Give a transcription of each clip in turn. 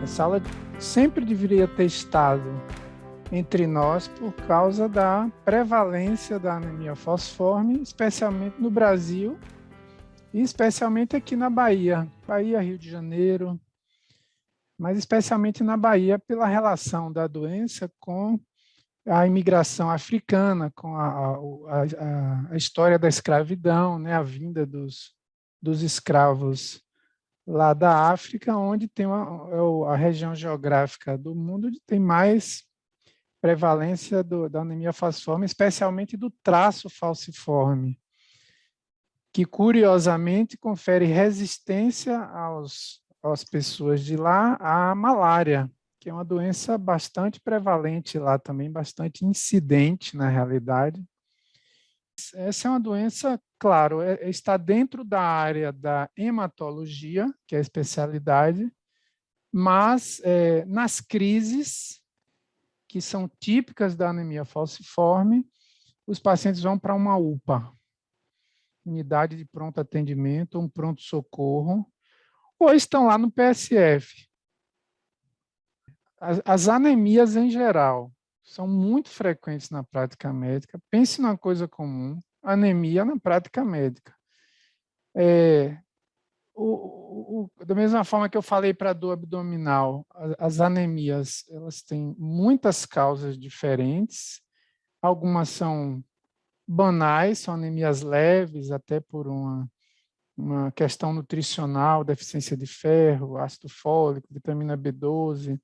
Essa aula sempre deveria ter estado entre nós por causa da prevalência da anemia falciforme, especialmente no Brasil e especialmente aqui na Bahia, Rio de Janeiro, mas especialmente na Bahia pela relação da doença com a imigração africana, com a história da escravidão, né, a vinda dos escravos lá da África, onde tem a região geográfica do mundo onde tem mais prevalência da anemia falciforme, especialmente do traço falciforme, que curiosamente confere resistência às pessoas de lá à malária, que é uma doença bastante prevalente lá também, bastante incidente na realidade. Essa é uma doença, claro, está dentro da área da hematologia, que é a especialidade, mas nas crises, que são típicas da anemia falciforme, os pacientes vão para uma UPA, unidade de pronto atendimento, um pronto-socorro, ou estão lá no PSF. As anemias em geral são muito frequentes na prática médica. Pense numa coisa comum, anemia na prática médica. Da mesma forma que eu falei para a dor abdominal, as anemias elas têm muitas causas diferentes, algumas são banais, são anemias leves, até por uma questão nutricional, deficiência de ferro, ácido fólico, vitamina B12,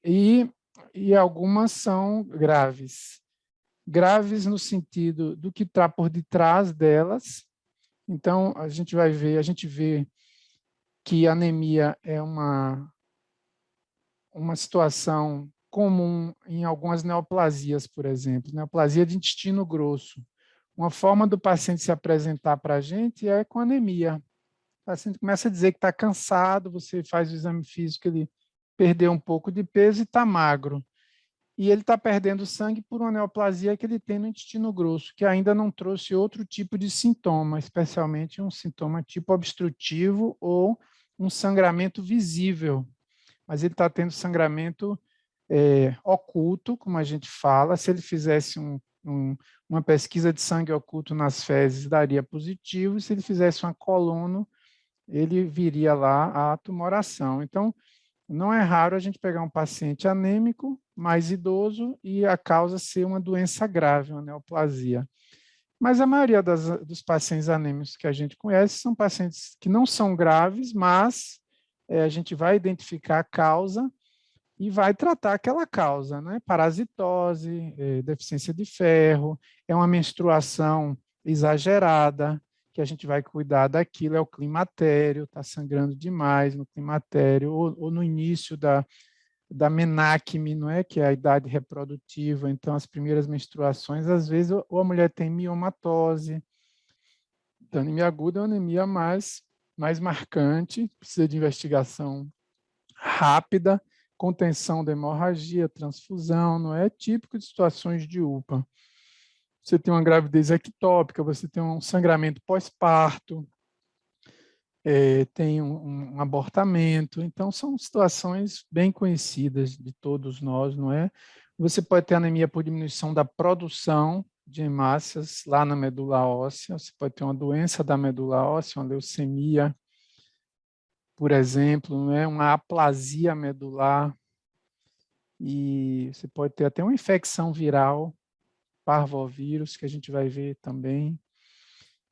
e algumas são graves. Graves no sentido do que está por detrás delas. Então, a gente vê que a anemia é uma situação comum em algumas neoplasias, por exemplo, neoplasia de intestino grosso. Uma forma do paciente se apresentar para a gente é com anemia. O paciente começa a dizer que está cansado, você faz o exame físico, ele perdeu um pouco de peso e está magro. E ele está perdendo sangue por uma neoplasia que ele tem no intestino grosso, que ainda não trouxe outro tipo de sintoma, especialmente um sintoma tipo obstrutivo ou um sangramento visível. Mas ele está tendo sangramento oculto, como a gente fala. Se ele fizesse uma pesquisa de sangue oculto nas fezes, daria positivo. Se ele fizesse uma colono, ele viria lá a tumoração. Então, não é raro a gente pegar um paciente anêmico, mais idoso, e a causa ser uma doença grave, uma neoplasia. Mas a maioria dos pacientes anêmicos que a gente conhece são pacientes que não são graves, mas a gente vai identificar a causa e vai tratar aquela causa, né? Parasitose, deficiência de ferro, é uma menstruação exagerada, que a gente vai cuidar daquilo, é o climatério, está sangrando demais no climatério, ou no início da menacme, não é? Que é a idade reprodutiva, então as primeiras menstruações, às vezes, ou a mulher tem miomatose, então, anemia aguda é uma anemia mais marcante, precisa de investigação rápida, contenção da hemorragia, transfusão, não é típico de situações de UPA. Você tem uma gravidez ectópica, você tem um sangramento pós-parto, tem um abortamento, então são situações bem conhecidas de todos nós, não é? Você pode ter anemia por diminuição da produção de hemácias lá na medula óssea, você pode ter uma doença da medula óssea, uma leucemia, por exemplo, não é? Uma aplasia medular, e você pode ter até uma infecção viral, parvovírus, que a gente vai ver também.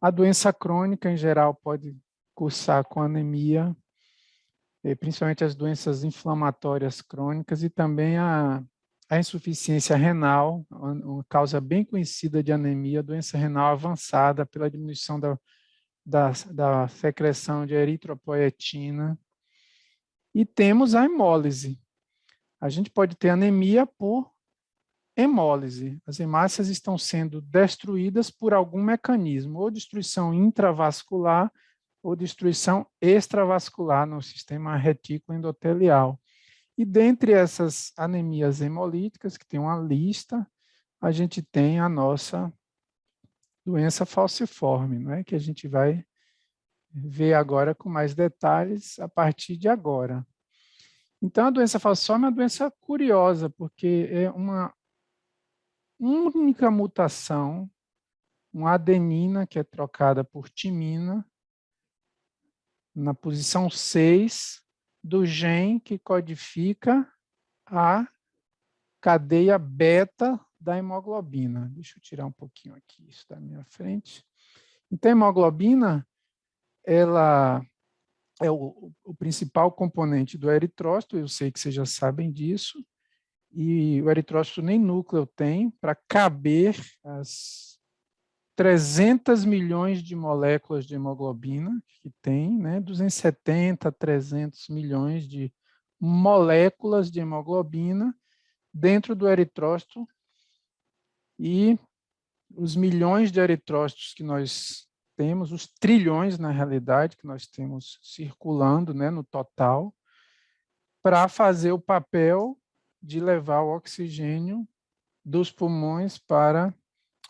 A doença crônica, em geral, pode cursar com anemia, principalmente as doenças inflamatórias crônicas e também a insuficiência renal, uma causa bem conhecida de anemia, a doença renal avançada pela diminuição da secreção de eritropoetina. E temos a hemólise. A gente pode ter anemia por hemólise. As hemácias estão sendo destruídas por algum mecanismo, ou destruição intravascular, ou destruição extravascular no sistema retículo endotelial. E dentre essas anemias hemolíticas, que tem uma lista, a gente tem a nossa doença falciforme, não é? Que a gente vai ver agora com mais detalhes a partir de agora. Então, a doença falciforme é uma doença curiosa, porque é uma única mutação, uma adenina que é trocada por timina, na posição 6 do gene que codifica a cadeia beta da hemoglobina. Deixa eu tirar um pouquinho aqui isso da minha frente. Então, a hemoglobina, ela é o principal componente do eritrócito, eu sei que vocês já sabem disso, e o eritrócito nem núcleo tem para caber as 300 milhões de moléculas de hemoglobina que tem, né? 270, 300 milhões de moléculas de hemoglobina dentro do eritrócito, e os milhões de eritrócitos que nós temos, os trilhões, na realidade, que nós temos circulando, né, no total, para fazer o papel de levar o oxigênio dos pulmões para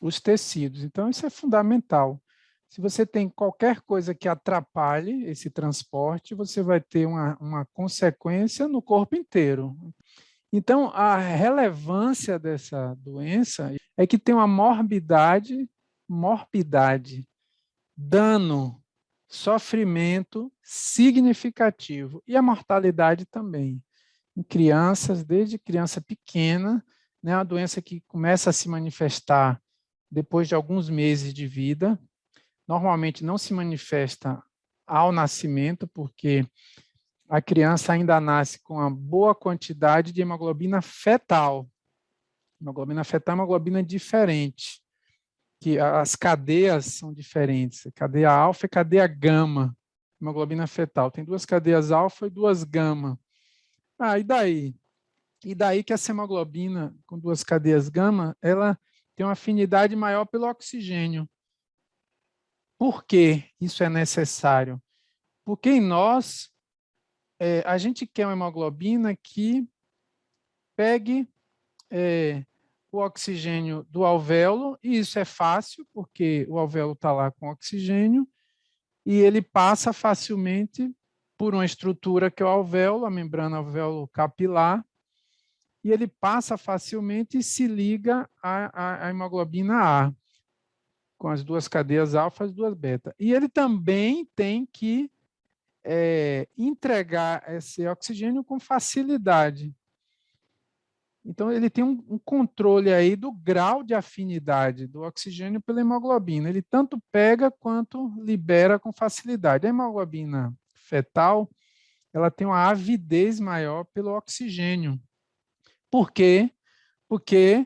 os tecidos. Então, isso é fundamental. Se você tem qualquer coisa que atrapalhe esse transporte, você vai ter uma consequência no corpo inteiro. Então, a relevância dessa doença é que tem uma morbidade, dano, sofrimento significativo e a mortalidade também. Em crianças, desde criança pequena, né, uma doença que começa a se manifestar depois de alguns meses de vida. Normalmente não se manifesta ao nascimento, porque a criança ainda nasce com uma boa quantidade de hemoglobina fetal. Hemoglobina fetal é uma hemoglobina diferente, que as cadeias são diferentes. A cadeia alfa e a cadeia gama. Hemoglobina fetal tem 2 cadeias alfa e 2 gama. E daí? E daí que essa hemoglobina com 2 cadeias gama, ela tem uma afinidade maior pelo oxigênio. Por que isso é necessário? Porque em nós, a gente quer uma hemoglobina que pegue o oxigênio do alvéolo, e isso é fácil, porque o alvéolo está lá com oxigênio, e ele passa facilmente por uma estrutura que é o alvéolo, a membrana alvéolo capilar, e ele passa facilmente e se liga à hemoglobina A, com as 2 cadeias alfa e as 2 beta. E ele também tem que entregar esse oxigênio com facilidade. Então, ele tem um controle aí do grau de afinidade do oxigênio pela hemoglobina. Ele tanto pega quanto libera com facilidade. A hemoglobina fetal, ela tem uma avidez maior pelo oxigênio. Por quê? Porque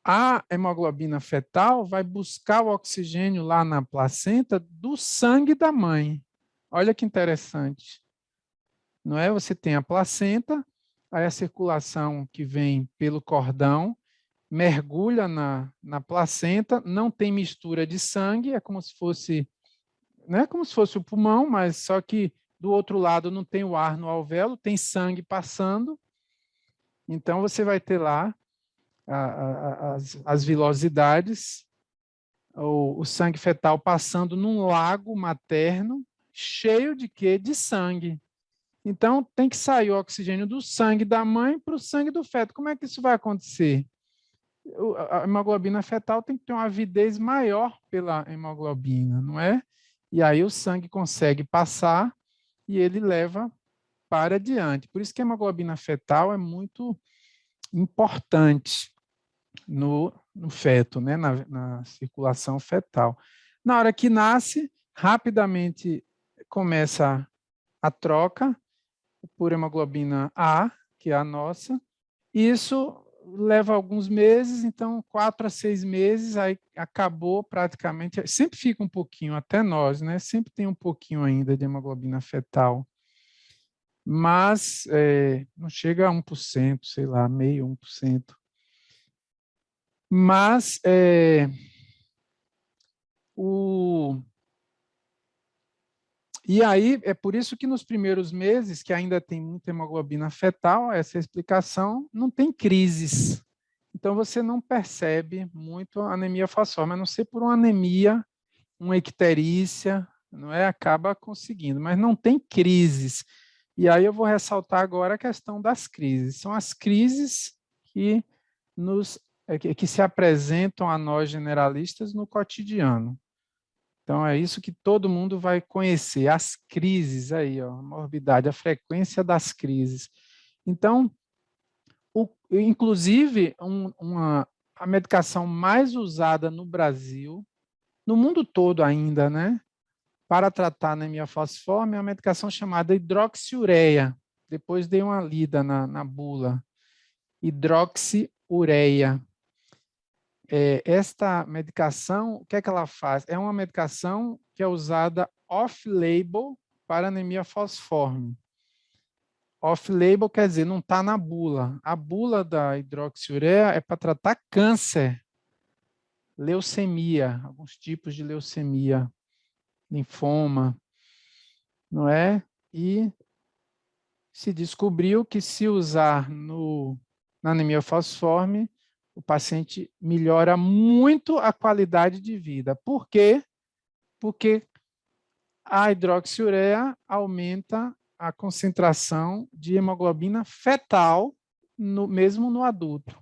a hemoglobina fetal vai buscar o oxigênio lá na placenta do sangue da mãe. Olha que interessante. Não é? Você tem a placenta, aí a circulação que vem pelo cordão mergulha na placenta, não tem mistura de sangue, é como se fosse, não é como se fosse o pulmão, mas só que do outro lado não tem o ar no alvéolo, tem sangue passando. Então você vai ter lá as vilosidades, o sangue fetal passando num lago materno cheio de quê? De sangue. Então, tem que sair o oxigênio do sangue da mãe para o sangue do feto. Como é que isso vai acontecer? A hemoglobina fetal tem que ter uma avidez maior pela hemoglobina, não é? E aí o sangue consegue passar e ele leva para diante. Por isso que a hemoglobina fetal é muito importante no feto, né? na circulação fetal. Na hora que nasce, rapidamente começa a troca por hemoglobina A, que é a nossa. Isso leva alguns meses, então 4 a 6 meses, aí acabou praticamente, sempre fica um pouquinho, até nós, né? Sempre tem um pouquinho ainda de hemoglobina fetal, mas não chega a 1%, sei lá, meio 1%. Mas e aí, é por isso que nos primeiros meses, que ainda tem muita hemoglobina fetal, essa explicação, não tem crises. Então, você não percebe muito a anemia falciforme, a não ser por uma anemia, uma icterícia, não é? Acaba conseguindo, mas não tem crises. E aí eu vou ressaltar agora a questão das crises. São as crises que, que se apresentam a nós generalistas no cotidiano. Então, é isso que todo mundo vai conhecer, as crises aí, ó, a morbidade, a frequência das crises. Então, inclusive, a medicação mais usada no Brasil, no mundo todo ainda, né, para tratar anemia falciforme, é uma medicação chamada hidroxiureia. Depois dei uma lida na bula. Hidroxiureia. Esta medicação, o que é que ela faz? É uma medicação que é usada off-label para anemia falciforme. Off-label quer dizer, não está na bula. A bula da hidroxiureia é para tratar câncer, leucemia, alguns tipos de leucemia, linfoma, não é? E se descobriu que se usar na anemia falciforme, o paciente melhora muito a qualidade de vida. Por quê? Porque a hidroxiureia aumenta a concentração de hemoglobina fetal, mesmo no adulto.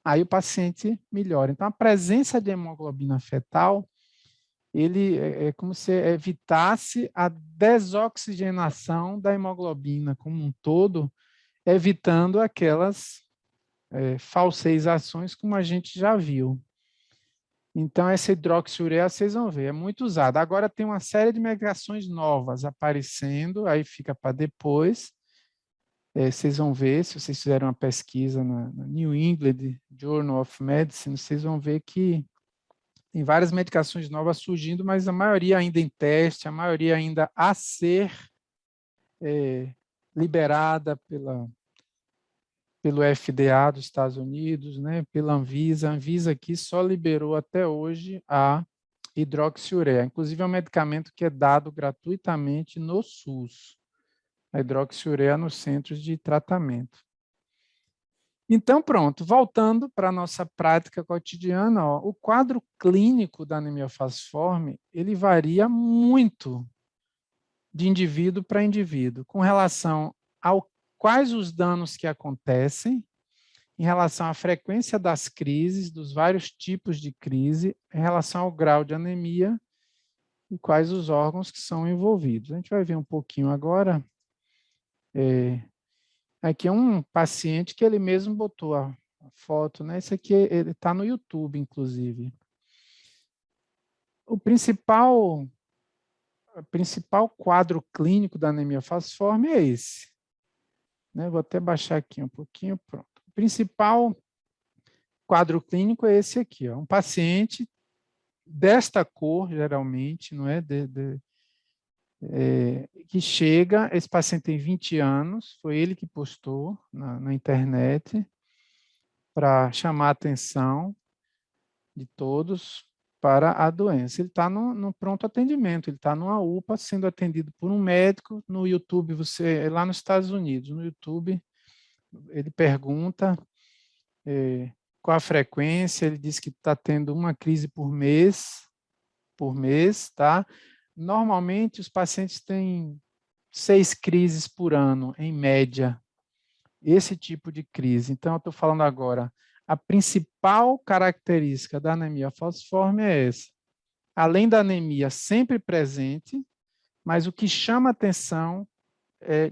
Aí o paciente melhora. Então, a presença de hemoglobina fetal, ele é como se evitasse a desoxigenação da hemoglobina como um todo, evitando aquelas falseizações, como a gente já viu. Então, essa hidroxiureia, vocês vão ver, é muito usada. Agora tem uma série de medicações novas aparecendo, aí fica para depois. Vocês vão ver, se vocês fizerem uma pesquisa na New England Journal of Medicine, vocês vão ver que tem várias medicações novas surgindo, mas a maioria ainda em teste, a maioria ainda a ser liberada pelo FDA dos Estados Unidos, né, pela Anvisa. A Anvisa aqui só liberou até hoje a hidroxiureia. Inclusive é um medicamento que é dado gratuitamente no SUS. A hidroxiureia nos centros de tratamento. Então, pronto, voltando para a nossa prática cotidiana, ó, o quadro clínico da anemia falciforme, ele varia muito de indivíduo para indivíduo, com relação ao quais os danos que acontecem, em relação à frequência das crises, dos vários tipos de crise, em relação ao grau de anemia e quais os órgãos que são envolvidos. A gente vai ver um pouquinho agora. Aqui é um paciente que ele mesmo botou a foto, né? Isso aqui ele está no YouTube, inclusive. O principal quadro clínico da anemia falciforme é esse. Né? Vou até baixar aqui um pouquinho, pronto. O principal quadro clínico é esse aqui, ó. Um paciente desta cor, geralmente, não é? Que chega, esse paciente tem 20 anos, foi ele que postou na internet para chamar a atenção de todos para a doença. Ele está no pronto atendimento, ele está numa UPA sendo atendido por um médico. No YouTube, lá nos Estados Unidos, no YouTube, ele pergunta qual a frequência, ele diz que está tendo uma crise por mês, tá? Normalmente, os pacientes têm 6 crises por ano, em média, esse tipo de crise. Então, eu estou falando agora, a principal característica da anemia falciforme é essa. Além da anemia sempre presente, mas o que chama atenção,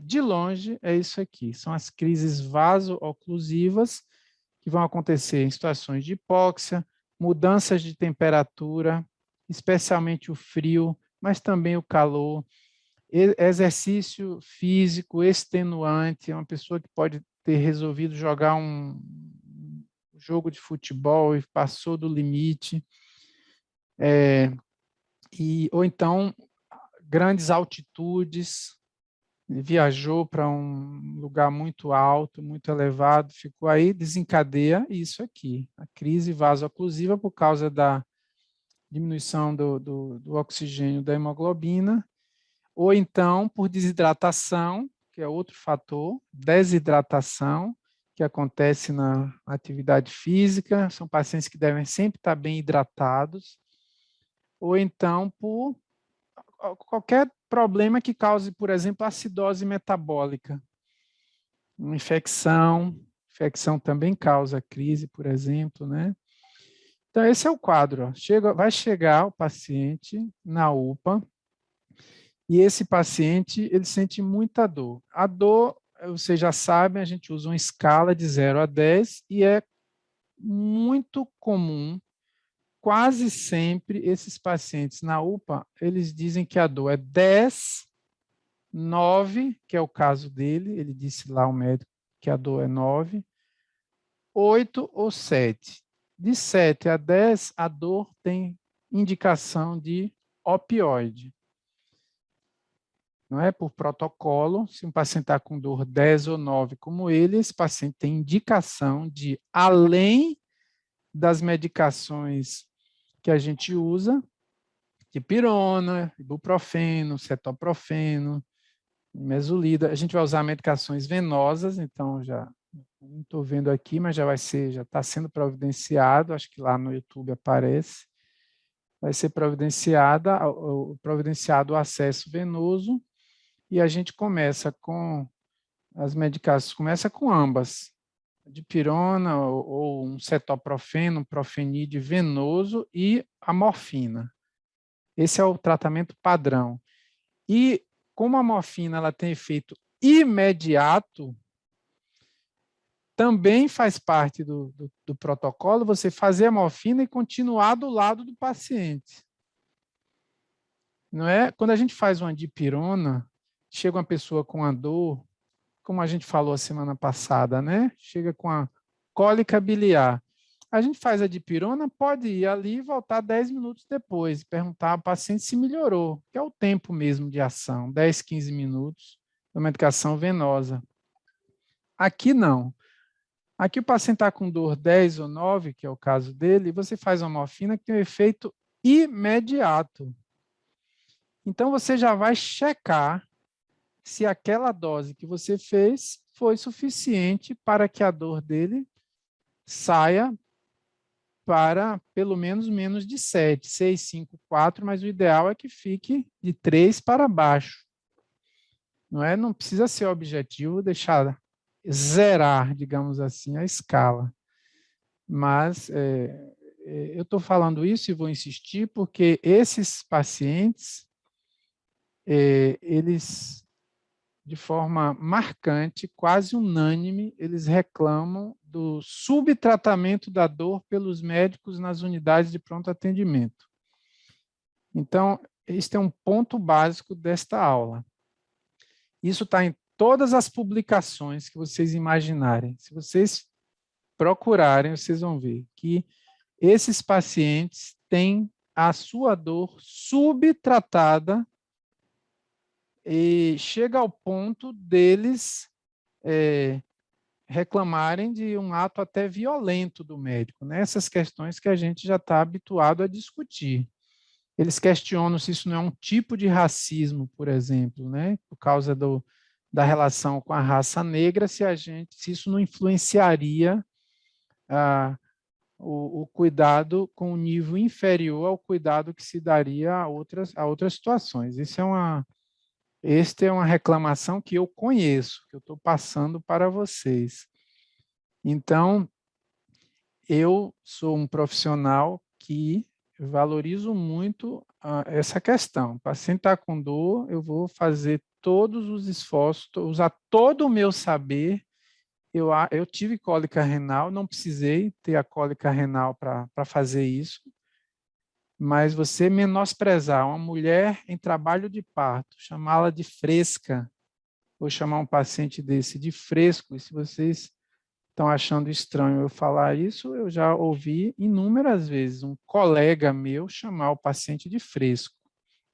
de longe, é isso aqui. São as crises vaso-oclusivas, que vão acontecer em situações de hipóxia, mudanças de temperatura, especialmente o frio, mas também o calor, exercício físico extenuante, é uma pessoa que pode ter resolvido jogar um jogo de futebol e passou do limite, ou então grandes altitudes, viajou para um lugar muito alto, muito elevado, ficou aí, desencadeia isso aqui, a crise vaso-oclusiva por causa da diminuição do oxigênio da hemoglobina, ou então por desidratação, que é outro fator, desidratação, que acontece na atividade física, são pacientes que devem sempre estar bem hidratados, ou então por qualquer problema que cause, por exemplo, acidose metabólica. Uma infecção também causa crise, por exemplo, né? Então, esse é o quadro. Ó. Vai chegar o paciente na UPA e esse paciente, ele sente muita dor. A dor, vocês já sabem, a gente usa uma escala de 0 a 10 e é muito comum, quase sempre, esses pacientes na UPA, eles dizem que a dor é 10, 9, que é o caso dele, ele disse lá, o médico, que a dor é 9, 8 ou 7. De 7 a 10, a dor tem indicação de opioide. Não é por protocolo, se um paciente está com dor 10 ou 9 como ele, esse paciente tem indicação de, além das medicações que a gente usa, dipirona, ibuprofeno, cetoprofeno, mesolida. A gente vai usar medicações venosas, então já não estou vendo aqui, mas já está sendo providenciado, acho que lá no YouTube aparece, vai ser providenciado o acesso venoso, e a gente começa com as medicações, começa com ambas, dipirona ou um cetoprofeno, um profenide venoso e a morfina. Esse é o tratamento padrão. E como a morfina ela tem efeito imediato, também faz parte do protocolo você fazer a morfina e continuar do lado do paciente. Não é? Quando a gente faz uma dipirona, chega uma pessoa com a dor, como a gente falou a semana passada, né? Chega com a cólica biliar. A gente faz a dipirona, pode ir ali e voltar 10 minutos depois, perguntar ao paciente se melhorou, que é o tempo mesmo de ação, 10, 15 minutos da medicação venosa. Aqui não. Aqui o paciente está com dor 10 ou 9, que é o caso dele, e você faz uma morfina que tem um efeito imediato. Então, você já vai checar se aquela dose que você fez foi suficiente para que a dor dele saia para pelo menos de 7, 6, 5, 4, mas o ideal é que fique de 3 para baixo. Não é? Não precisa ser objetivo deixar zerar, digamos assim, a escala. Mas eu estou falando isso e vou insistir porque esses pacientes, eles, de forma marcante, quase unânime, eles reclamam do subtratamento da dor pelos médicos nas unidades de pronto atendimento. Então, este é um ponto básico desta aula. Isso está em todas as publicações que vocês imaginarem. Se vocês procurarem, vocês vão ver que esses pacientes têm a sua dor subtratada e chega ao ponto deles reclamarem de um ato até violento do médico, né? Essas questões que a gente já está habituado a discutir. Eles questionam se isso não é um tipo de racismo, por exemplo, né? Por causa da relação com a raça negra, se isso não influenciaria o cuidado com um nível inferior ao cuidado que se daria a outras situações. Esta é uma reclamação que eu conheço, que eu estou passando para vocês. Então, eu sou um profissional que valorizo muito essa questão. O paciente está com dor, eu vou fazer todos os esforços, usar todo o meu saber. Eu tive cólica renal, não precisei ter a cólica renal para fazer isso, mas você menosprezar uma mulher em trabalho de parto, chamá-la de fresca, ou chamar um paciente desse de fresco, e se vocês estão achando estranho eu falar isso, eu já ouvi inúmeras vezes um colega meu chamar o paciente de fresco,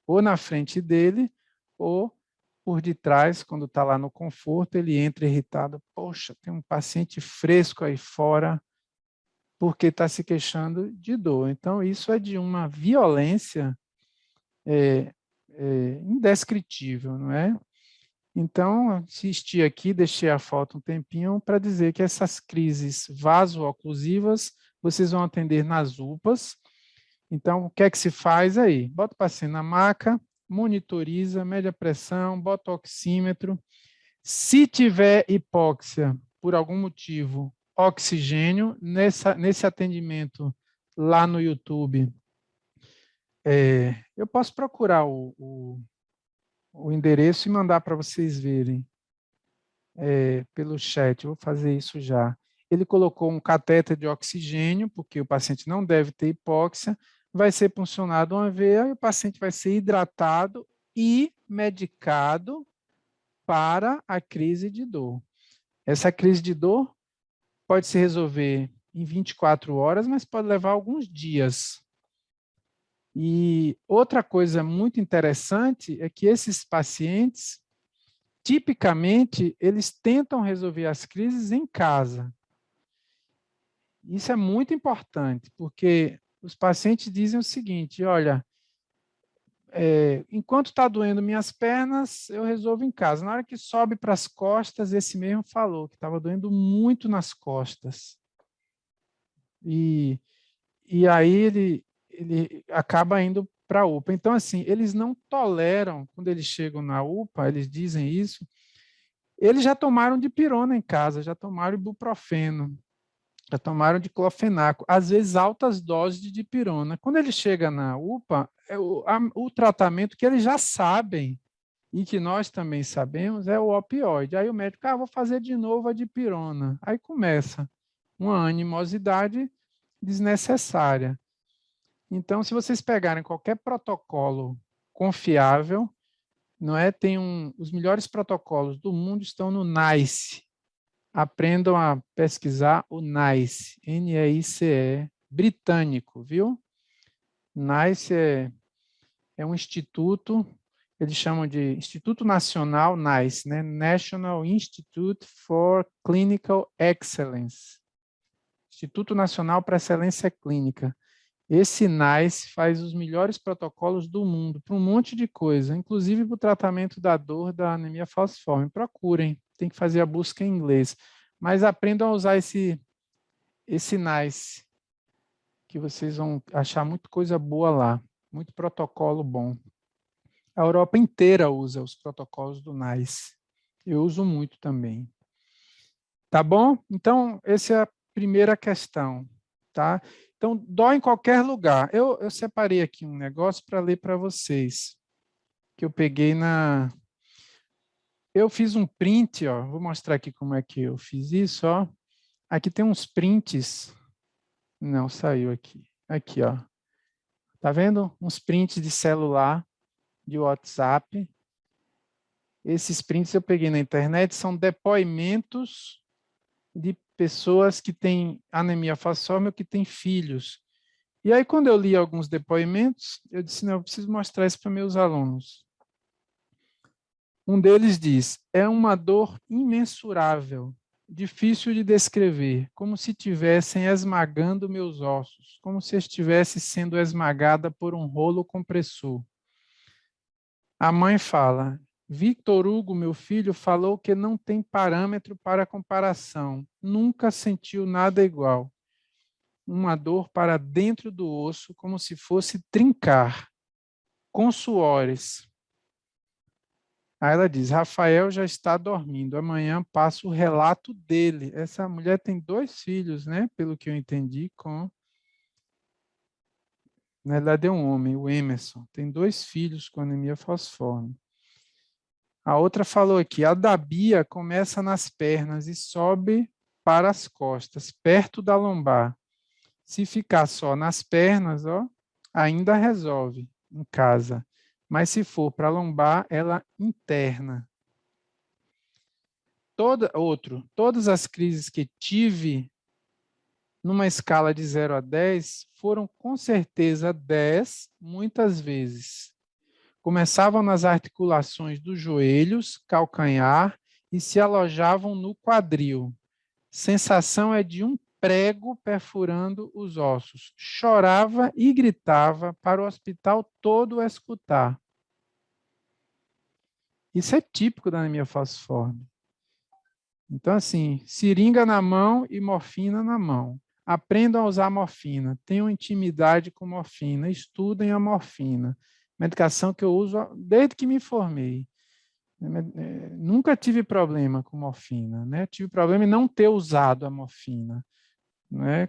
ou na frente dele, ou por detrás, quando está lá no conforto, ele entra irritado, poxa, tem um paciente fresco aí fora, porque está se queixando de dor. Então, isso é de uma violência indescritível, não é? Então, assisti aqui, deixei a foto um tempinho para dizer que essas crises vaso-oclusivas vocês vão atender nas UPAs. Então, o que é que se faz aí? Bota o paciente na maca, monitoriza, mede a pressão, bota o oxímetro. Se tiver hipóxia, por algum motivo, oxigênio, nesse atendimento lá no YouTube, eu posso procurar o endereço e mandar para vocês verem pelo chat. Vou fazer isso já. Ele colocou um catéter de oxigênio, porque o paciente não deve ter hipóxia, vai ser puncionado uma veia e o paciente vai ser hidratado e medicado para a crise de dor. Essa crise de dor pode se resolver em 24 horas, mas pode levar alguns dias. E outra coisa muito interessante é que esses pacientes, tipicamente, eles tentam resolver as crises em casa. Isso é muito importante, porque os pacientes dizem o seguinte, olha, enquanto está doendo minhas pernas, eu resolvo em casa. Na hora que sobe para as costas, esse mesmo falou que estava doendo muito nas costas. E aí ele acaba indo para a UPA. Então, assim, eles não toleram, quando eles chegam na UPA, eles dizem isso, eles já tomaram dipirona em casa, já tomaram ibuprofeno, já tomaram diclofenaco, às vezes altas doses de dipirona. Quando ele chega na UPA, o tratamento que eles já sabem e que nós também sabemos é o opioide. Aí o médico, vou fazer de novo a dipirona. Aí começa uma animosidade desnecessária. Então, se vocês pegarem qualquer protocolo confiável, não é? Os melhores protocolos do mundo estão no NICE. Aprendam a pesquisar o NICE, N-E-I-C-E, britânico, viu? NICE é um instituto, eles chamam de Instituto Nacional NICE, né? National Institute for Clinical Excellence. Instituto Nacional para Excelência Clínica. Esse NICE faz os melhores protocolos do mundo para um monte de coisa, inclusive para o tratamento da dor da anemia falciforme. Procurem, tem que fazer a busca em inglês. Mas aprendam a usar esse NICE, que vocês vão achar muita coisa boa lá, muito protocolo bom. A Europa inteira usa os protocolos do NICE. Eu uso muito também. Tá bom? Então, essa é a primeira questão, tá? Então, dói em qualquer lugar. Eu separei aqui um negócio para ler para vocês, que eu peguei na... Eu fiz um print, ó. Vou mostrar aqui como é que eu fiz isso, ó. Aqui tem uns prints. Não, saiu aqui. Aqui, ó. Tá vendo? Uns prints de celular, de WhatsApp. Esses prints eu peguei na internet, são depoimentos de pessoas que têm anemia falciforme ou que têm filhos. E aí, quando eu li alguns depoimentos, eu disse, não, eu preciso mostrar isso para meus alunos. Um deles diz, é uma dor imensurável, difícil de descrever, como se estivessem esmagando meus ossos, como se estivesse sendo esmagada por um rolo compressor. A mãe fala, Victor Hugo, meu filho, falou que não tem parâmetro para comparação, nunca sentiu nada igual. Uma dor para dentro do osso, como se fosse trincar, com suores. Aí ela diz, Rafael já está dormindo, amanhã passo o relato dele. Essa mulher tem 2 filhos, né? Pelo que eu entendi, na verdade é um homem, o Emerson. Tem 2 filhos com anemia falciforme. A outra falou aqui, a da Bia começa nas pernas e sobe para as costas, perto da lombar. Se ficar só nas pernas, ó, ainda resolve em casa. Mas se for para a lombar, ela interna. Todas as crises que tive, numa escala de 0 a 10, foram com certeza 10, muitas vezes. Começavam nas articulações dos joelhos, calcanhar e se alojavam no quadril. Sensação é de um prego perfurando os ossos. Chorava e gritava para o hospital todo escutar. Isso é típico da anemia falciforme. Então, assim, seringa na mão e morfina na mão. Aprendam a usar morfina, tenham intimidade com morfina, estudem a morfina. medicação que eu uso desde que me formei. Nunca tive problema com morfina, né? Tive problema em não ter usado a morfina, né?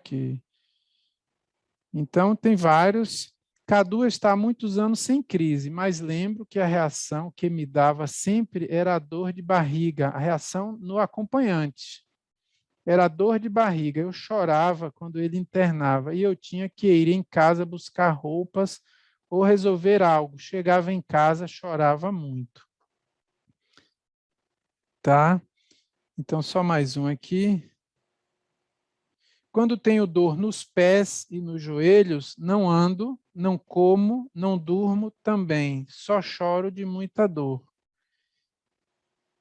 Então, tem vários. Cadu está há muitos anos sem crise, mas lembro que a reação que me dava sempre era a dor de barriga, a reação no acompanhante. Era a dor de barriga. Eu chorava quando ele internava e eu tinha que ir em casa buscar roupas ou resolver algo. Chegava em casa, chorava muito. Tá? Então, só mais um aqui. Quando tenho dor nos pés e nos joelhos, não ando, não como, não durmo também. Só choro de muita dor.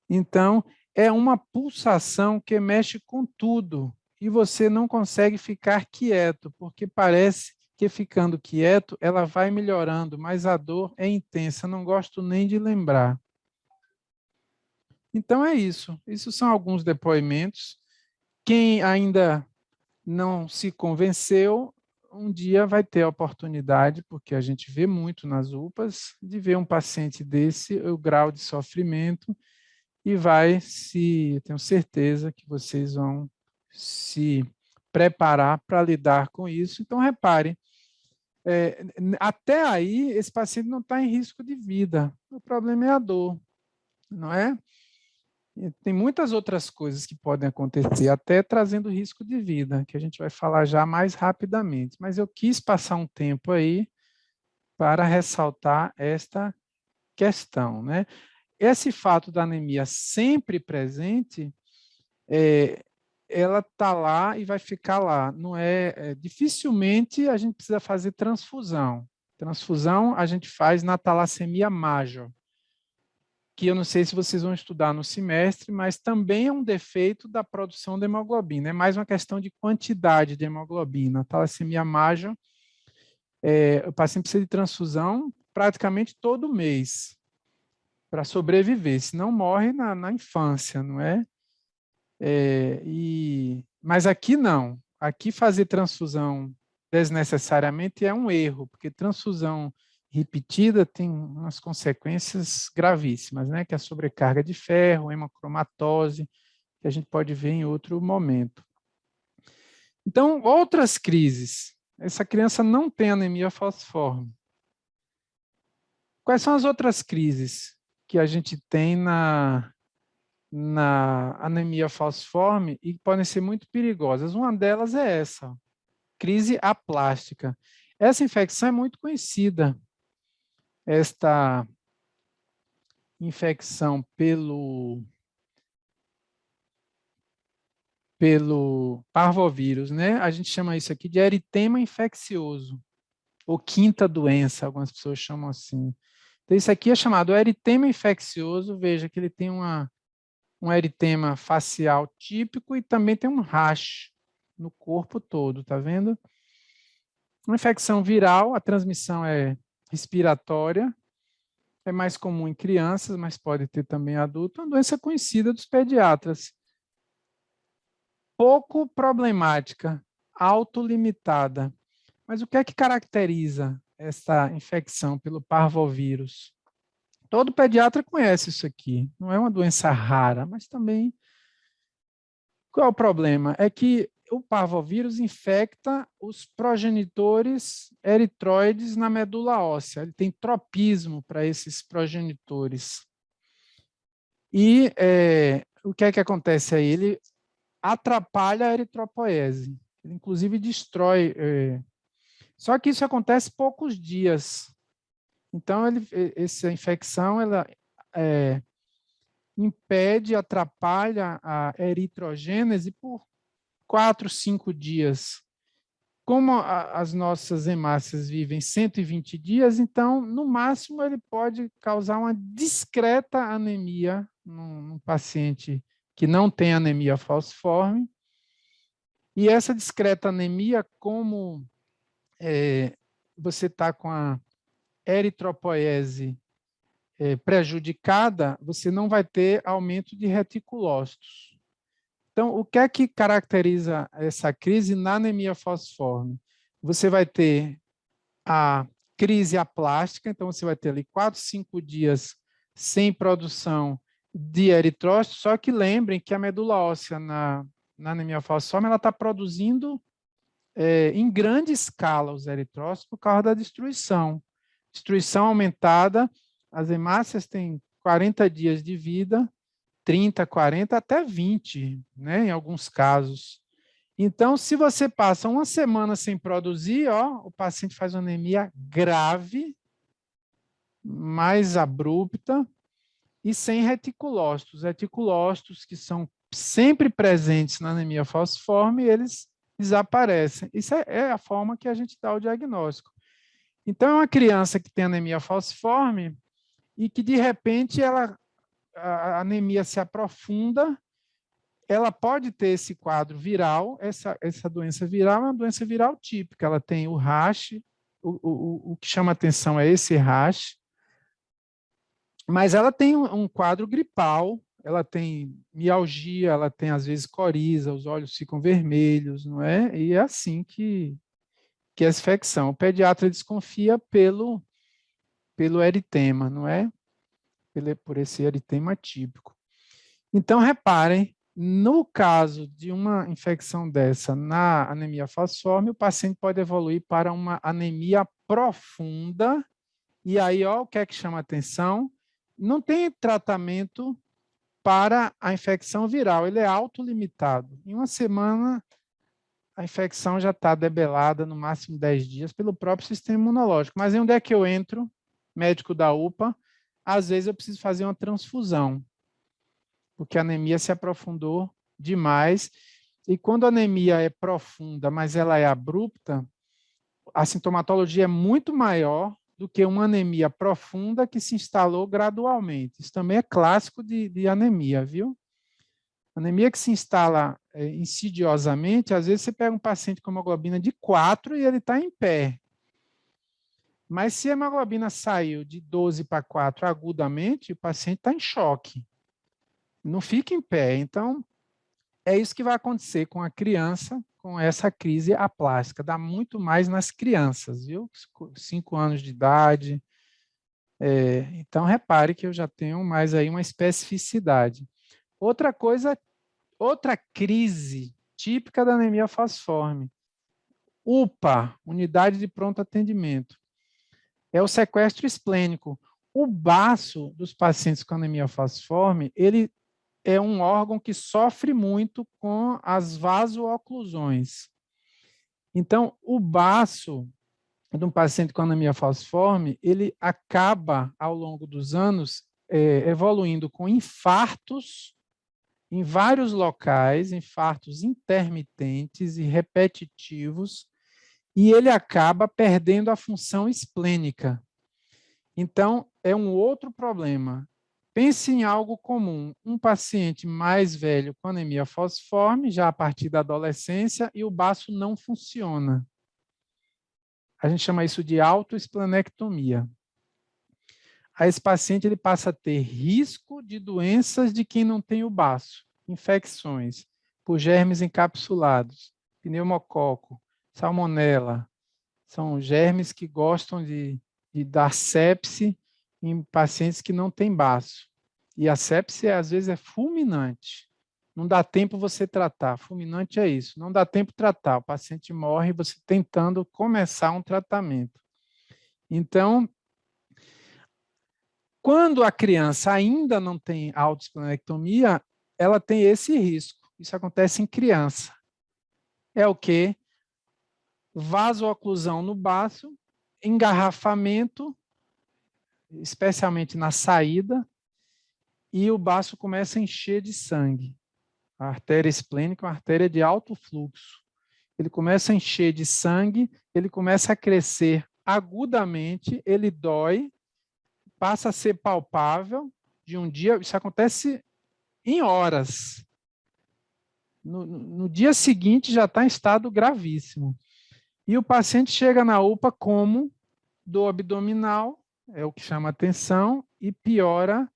Então, é uma pulsação que mexe com tudo e você não consegue ficar quieto, porque parece que ficando quieto ela vai melhorando, mas a dor é intensa, não gosto nem de lembrar. Então é isso. Isso são alguns depoimentos. Quem ainda não se convenceu, um dia vai ter a oportunidade, porque a gente vê muito nas UPAs, de ver um paciente desse, o grau de sofrimento, e eu tenho certeza que vocês vão se preparar para lidar com isso. Então, repare, até aí, esse paciente não está em risco de vida. O problema é a dor, não é? E tem muitas outras coisas que podem acontecer, até trazendo risco de vida, que a gente vai falar já mais rapidamente. Mas eu quis passar um tempo aí para ressaltar esta questão, né? Esse fato da anemia sempre presente, ela está lá e vai ficar lá. Não dificilmente a gente precisa fazer transfusão. Transfusão a gente faz na talassemia major, que eu não sei se vocês vão estudar no semestre, mas também é um defeito da produção de hemoglobina. É mais uma questão de quantidade de hemoglobina. A talassemia major, o paciente precisa de transfusão praticamente todo mês para sobreviver, senão morre na infância, não é? Mas aqui não. Aqui fazer transfusão desnecessariamente é um erro, porque transfusão repetida tem umas consequências gravíssimas, né? Que é a sobrecarga de ferro, hemocromatose, que a gente pode ver em outro momento. Então, outras crises. Essa criança não tem anemia falciforme. Quais são as outras crises que a gente tem na anemia falciforme e podem ser muito perigosas? Uma delas é essa, crise aplástica. Essa infecção é muito conhecida. Esta infecção pelo parvovírus, né? A gente chama isso aqui de eritema infeccioso, ou quinta doença, algumas pessoas chamam assim. Então, isso aqui é chamado eritema infeccioso. Veja que ele tem um eritema facial típico e também tem um rash no corpo todo, tá vendo? Uma infecção viral, a transmissão é respiratória, é mais comum em crianças, mas pode ter também adulto. Uma doença conhecida dos pediatras. Pouco problemática, autolimitada. Mas o que é que caracteriza essa infecção pelo parvovírus? Todo pediatra conhece isso aqui. Não é uma doença rara, mas também... Qual é o problema? É que o parvovírus infecta os progenitores eritroides na medula óssea. Ele tem tropismo para esses progenitores. E o que é que acontece aí? Ele atrapalha a eritropoese. Ele, inclusive, destrói. Só que isso acontece poucos dias. Então, essa infecção ela impede, atrapalha a eritrogênese por 4, 5 dias. Como as nossas hemácias vivem 120 dias, então, no máximo, ele pode causar uma discreta anemia num paciente que não tem anemia falciforme. E essa discreta anemia, como você está com a eritropoese prejudicada, você não vai ter aumento de reticulócitos. Então, o que é que caracteriza essa crise na anemia falciforme? Você vai ter a crise aplástica, então você vai ter ali 4, 5 dias sem produção de eritrócito, só que lembrem que a medula óssea na anemia falciforme, ela está produzindo em grande escala os eritrócitos por causa da destruição. Destruição aumentada, as hemácias têm 40 dias de vida, 30, 40, até 20, né, em alguns casos. Então, se você passa uma semana sem produzir, o paciente faz uma anemia grave, mais abrupta e sem reticulócitos. Reticulócitos que são sempre presentes na anemia falciforme, eles desaparecem. Isso é a forma que a gente dá o diagnóstico. Então, é uma criança que tem anemia falciforme e que, de repente, a anemia se aprofunda, ela pode ter esse quadro viral, essa doença viral é uma doença viral típica, ela tem o rash, o que chama atenção é esse rash, mas ela tem um quadro gripal, ela tem mialgia, ela tem às vezes coriza, os olhos ficam vermelhos, não é? E é assim que é essa infecção. O pediatra desconfia pelo eritema, não é? Por esse eritema típico. Então, reparem, no caso de uma infecção dessa na anemia falciforme, o paciente pode evoluir para uma anemia profunda, e aí, o que é que chama atenção? Não tem tratamento para a infecção viral, ele é autolimitado. Em uma semana, a infecção já está debelada, no máximo 10 dias, pelo próprio sistema imunológico. Mas em onde é que eu entro, médico da UPA? Às vezes eu preciso fazer uma transfusão, porque a anemia se aprofundou demais. E quando a anemia é profunda, mas ela é abrupta, a sintomatologia é muito maior do que uma anemia profunda que se instalou gradualmente. Isso também é clássico de anemia, viu? Anemia que se instala insidiosamente, às vezes você pega um paciente com hemoglobina de 4 e ele está em pé. Mas se a hemoglobina saiu de 12 para 4 agudamente, o paciente está em choque. Não fica em pé. Então, é isso que vai acontecer com a criança com essa crise aplástica. Dá muito mais nas crianças, viu? 5 anos de idade. Então, repare que eu já tenho mais aí uma especificidade. Outra coisa, outra crise típica da anemia falciforme. UPA, Unidade de Pronto Atendimento. É o sequestro esplênico. O baço dos pacientes com anemia falciforme, ele é um órgão que sofre muito com as vasooclusões. Então, o baço de um paciente com anemia falciforme, ele acaba, ao longo dos anos, evoluindo com infartos em vários locais, infartos intermitentes e repetitivos, e ele acaba perdendo a função esplênica. Então, é um outro problema. Pense em algo comum, um paciente mais velho com anemia falciforme, já a partir da adolescência, e o baço não funciona. A gente chama isso de autoesplenectomia. Aí esse paciente ele passa a ter risco de doenças de quem não tem o baço, infecções por germes encapsulados, pneumococo, salmonela, são germes que gostam de dar sepse em pacientes que não têm baço. E a sepse, às vezes, é fulminante. Não dá tempo você tratar. Fulminante é isso. Não dá tempo tratar. O paciente morre você tentando começar um tratamento. Então, quando a criança ainda não tem autoesplenectomia, ela tem esse risco. Isso acontece em criança. É o quê? Vasooclusão no baço, engarrafamento, especialmente na saída, e o baço começa a encher de sangue. A artéria esplênica é uma artéria de alto fluxo. Ele começa a encher de sangue, ele começa a crescer agudamente, ele dói, passa a ser palpável de um dia, isso acontece em horas. No dia seguinte já está em estado gravíssimo. E o paciente chega na UPA como dor abdominal, é o que chama atenção, e piora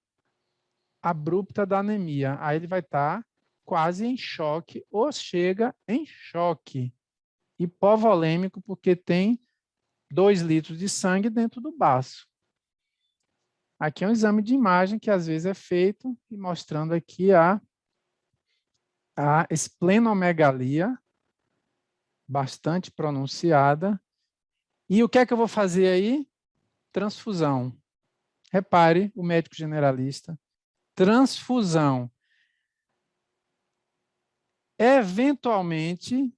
abrupta da anemia. Aí ele vai estar quase em choque, ou chega em choque. Hipovolêmico, porque tem 2 litros de sangue dentro do baço. Aqui é um exame de imagem que às vezes é feito e mostrando aqui a esplenomegalia, bastante pronunciada. E o que é que eu vou fazer aí? Transfusão. Repare, o médico generalista, transfusão. Eventualmente,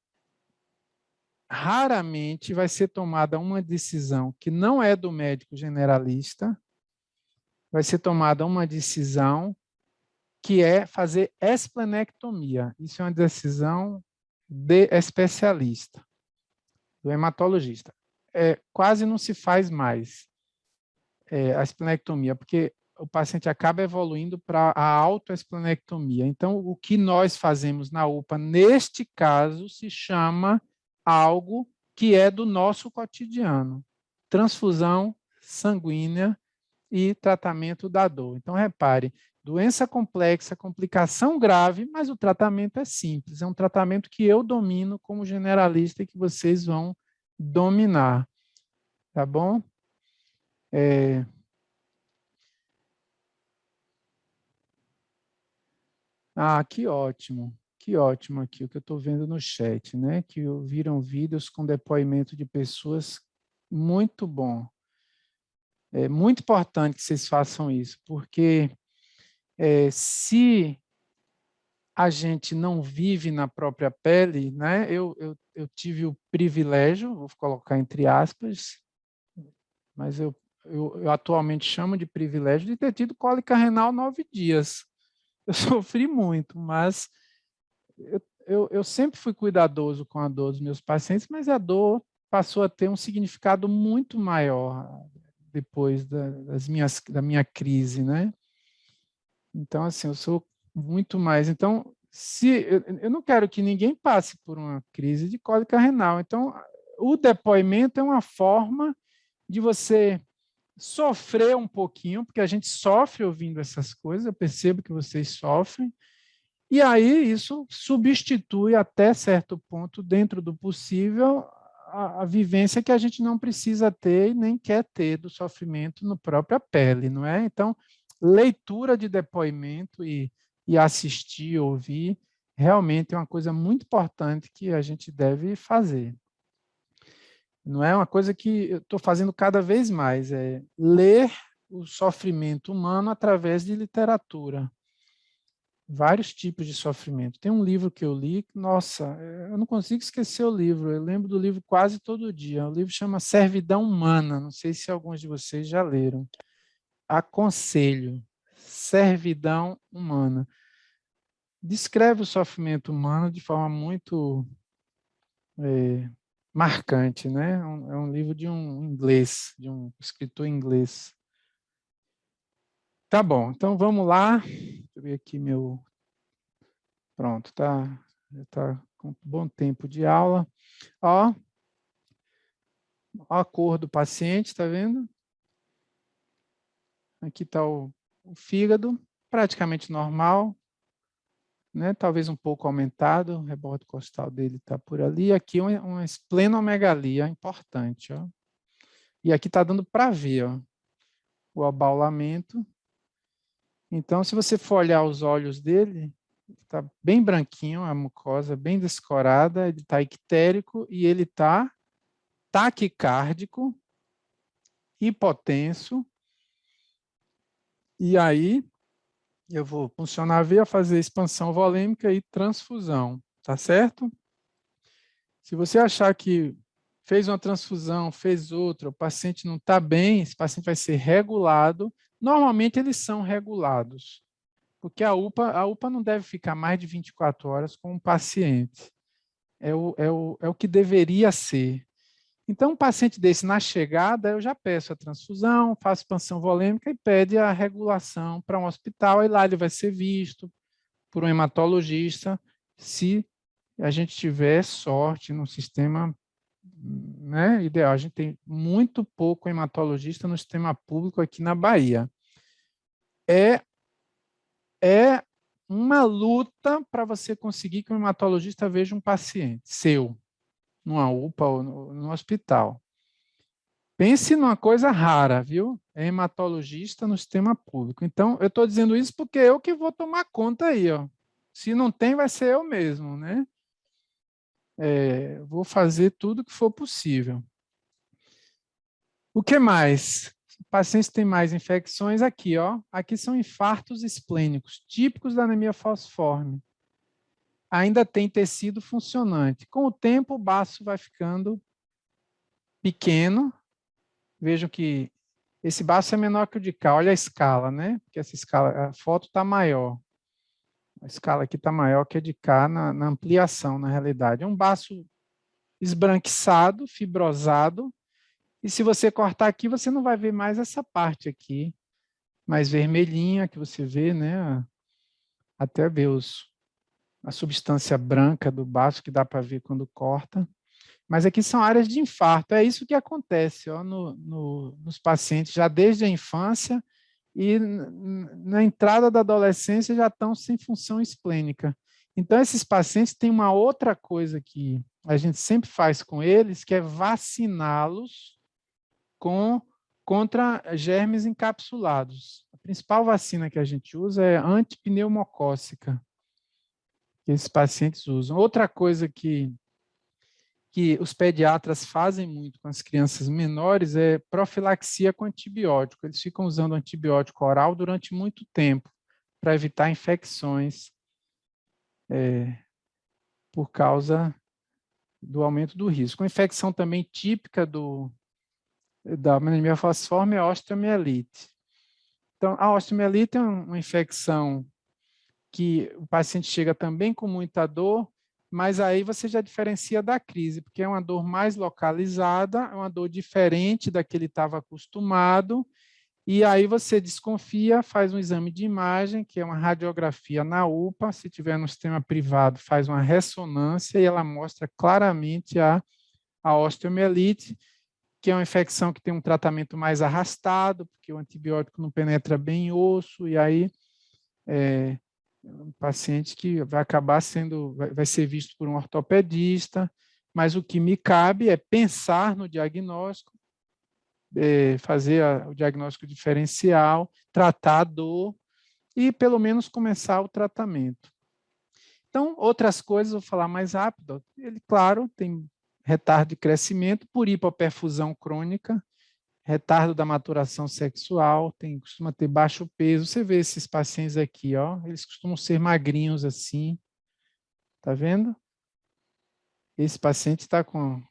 raramente vai ser tomada uma decisão que não é do médico generalista, vai ser tomada uma decisão que é fazer esplenectomia. Isso é uma decisão de especialista, do hematologista. Quase não se faz mais a esplenectomia, porque o paciente acaba evoluindo para a autoesplenectomia. Então, o que nós fazemos na UPA, neste caso, se chama algo que é do nosso cotidiano. Transfusão sanguínea e tratamento da dor. Então, repare, doença complexa, complicação grave, mas o tratamento é simples. É um tratamento que eu domino como generalista e que vocês vão dominar. Tá bom? Que ótimo. Que ótimo aqui o que eu estou vendo no chat, né? Que viram vídeos com depoimento de pessoas. Muito bom. É muito importante que vocês façam isso, porque se a gente não vive na própria pele, né? Eu tive o privilégio, vou colocar entre aspas, mas eu atualmente chamo de privilégio de ter tido cólica renal 9 dias. Eu sofri muito, mas eu sempre fui cuidadoso com a dor dos meus pacientes, mas a dor passou a ter um significado muito maior depois da minha crise, né? Então, assim, eu sou muito mais. Então, se eu não quero que ninguém passe por uma crise de cólica renal. Então, o depoimento é uma forma de você sofrer um pouquinho, porque a gente sofre ouvindo essas coisas, eu percebo que vocês sofrem, e aí isso substitui até certo ponto, dentro do possível, a vivência que a gente não precisa ter e nem quer ter do sofrimento na própria pele, não é? Então, leitura de depoimento e assistir, ouvir, realmente é uma coisa muito importante que a gente deve fazer. Não é uma coisa que eu estou fazendo cada vez mais, é ler o sofrimento humano através de literatura. Vários tipos de sofrimento. Tem um livro que eu li, nossa, eu não consigo esquecer o livro, eu lembro do livro quase todo dia. O livro chama Servidão Humana, não sei se alguns de vocês já leram. Aconselho, Servidão Humana. Descreve o sofrimento humano de forma muito marcante, né? É um livro de um inglês, de um escritor inglês. Tá bom, então vamos lá. Deixa eu ver aqui meu... Pronto, já está com um bom tempo de aula. Ó a cor do paciente, tá vendo? Aqui está o fígado, praticamente normal, né? Talvez um pouco aumentado, o rebordo costal dele está por ali. Aqui uma esplenomegalia importante, ó. E aqui está dando para ver, ó, o abaulamento. Então, se você for olhar os olhos dele, está bem branquinho, a mucosa bem descorada, ele está ictérico e ele está taquicárdico, hipotenso. E aí, eu vou funcionar a veia, fazer expansão volêmica e transfusão, tá certo? Se você achar que fez uma transfusão, fez outra, o paciente não está bem, esse paciente vai ser regulado. Normalmente eles são regulados, porque a UPA não deve ficar mais de 24 horas com o paciente. É o que deveria ser. Então, um paciente desse, na chegada, eu já peço a transfusão, faço expansão volêmica e pede a regulação para um hospital, e lá ele vai ser visto por um hematologista, se a gente tiver sorte no sistema, né, ideal. A gente tem muito pouco hematologista no sistema público aqui na Bahia. É uma luta para você conseguir que o hematologista veja um paciente seu, numa UPA ou no hospital. Pense numa coisa rara, viu? É hematologista no sistema público. Então, eu estou dizendo isso porque eu que vou tomar conta aí, ó. Se não tem, vai ser eu mesmo, né? Vou fazer tudo que for possível. O que mais? Pacientes têm mais infecções aqui, ó. Aqui são infartos esplênicos, típicos da anemia falciforme. Ainda tem tecido funcionante. Com o tempo, o baço vai ficando pequeno. Vejam que esse baço é menor que o de cá. Olha a escala, né? Porque essa escala, a foto está maior. A escala aqui está maior que a de cá na ampliação, na realidade. É um baço esbranquiçado, fibrosado. E se você cortar aqui, você não vai ver mais essa parte aqui, mais vermelhinha que você vê, né? Até ver a substância branca do baço que dá para ver quando corta. Mas aqui são áreas de infarto. É isso que acontece ó, nos pacientes já desde a infância e na entrada da adolescência já estão sem função esplênica. Então, esses pacientes têm uma outra coisa que a gente sempre faz com eles, que é vaciná-los contra germes encapsulados. A principal vacina que a gente usa é antipneumocócica, que esses pacientes usam. Outra coisa que os pediatras fazem muito com as crianças menores é profilaxia com antibiótico. Eles ficam usando antibiótico oral durante muito tempo para evitar infecções por causa do aumento do risco. Uma infecção também típica da anemia falciforme é a osteomielite. Então, a osteomielite é uma infecção que o paciente chega também com muita dor, mas aí você já diferencia da crise, porque é uma dor mais localizada, é uma dor diferente da que ele estava acostumado, e aí você desconfia, faz um exame de imagem, que é uma radiografia na UPA, se tiver no sistema privado, faz uma ressonância e ela mostra claramente a osteomielite, que é uma infecção que tem um tratamento mais arrastado, porque o antibiótico não penetra bem em osso, e aí um paciente que vai acabar sendo, vai ser visto por um ortopedista, mas o que me cabe é pensar no diagnóstico, fazer o diagnóstico diferencial, tratar a dor e pelo menos começar o tratamento. Então, outras coisas, vou falar mais rápido. Ele, claro, tem retardo de crescimento por hipoperfusão crônica, retardo da maturação sexual, costuma ter baixo peso. Você vê esses pacientes aqui, ó, eles costumam ser magrinhos assim, tá vendo? Esse paciente está com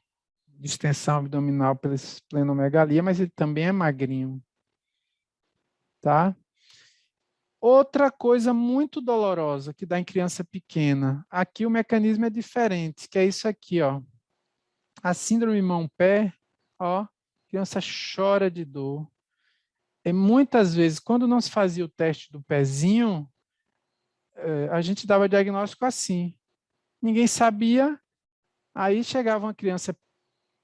distensão abdominal pela esplenomegalia, mas ele também é magrinho, tá? Outra coisa muito dolorosa que dá em criança pequena, aqui o mecanismo é diferente, que é isso aqui, ó. A síndrome mão-pé, ó, criança chora de dor. E muitas vezes, quando não se fazia o teste do pezinho, a gente dava diagnóstico assim. Ninguém sabia, aí chegava uma criança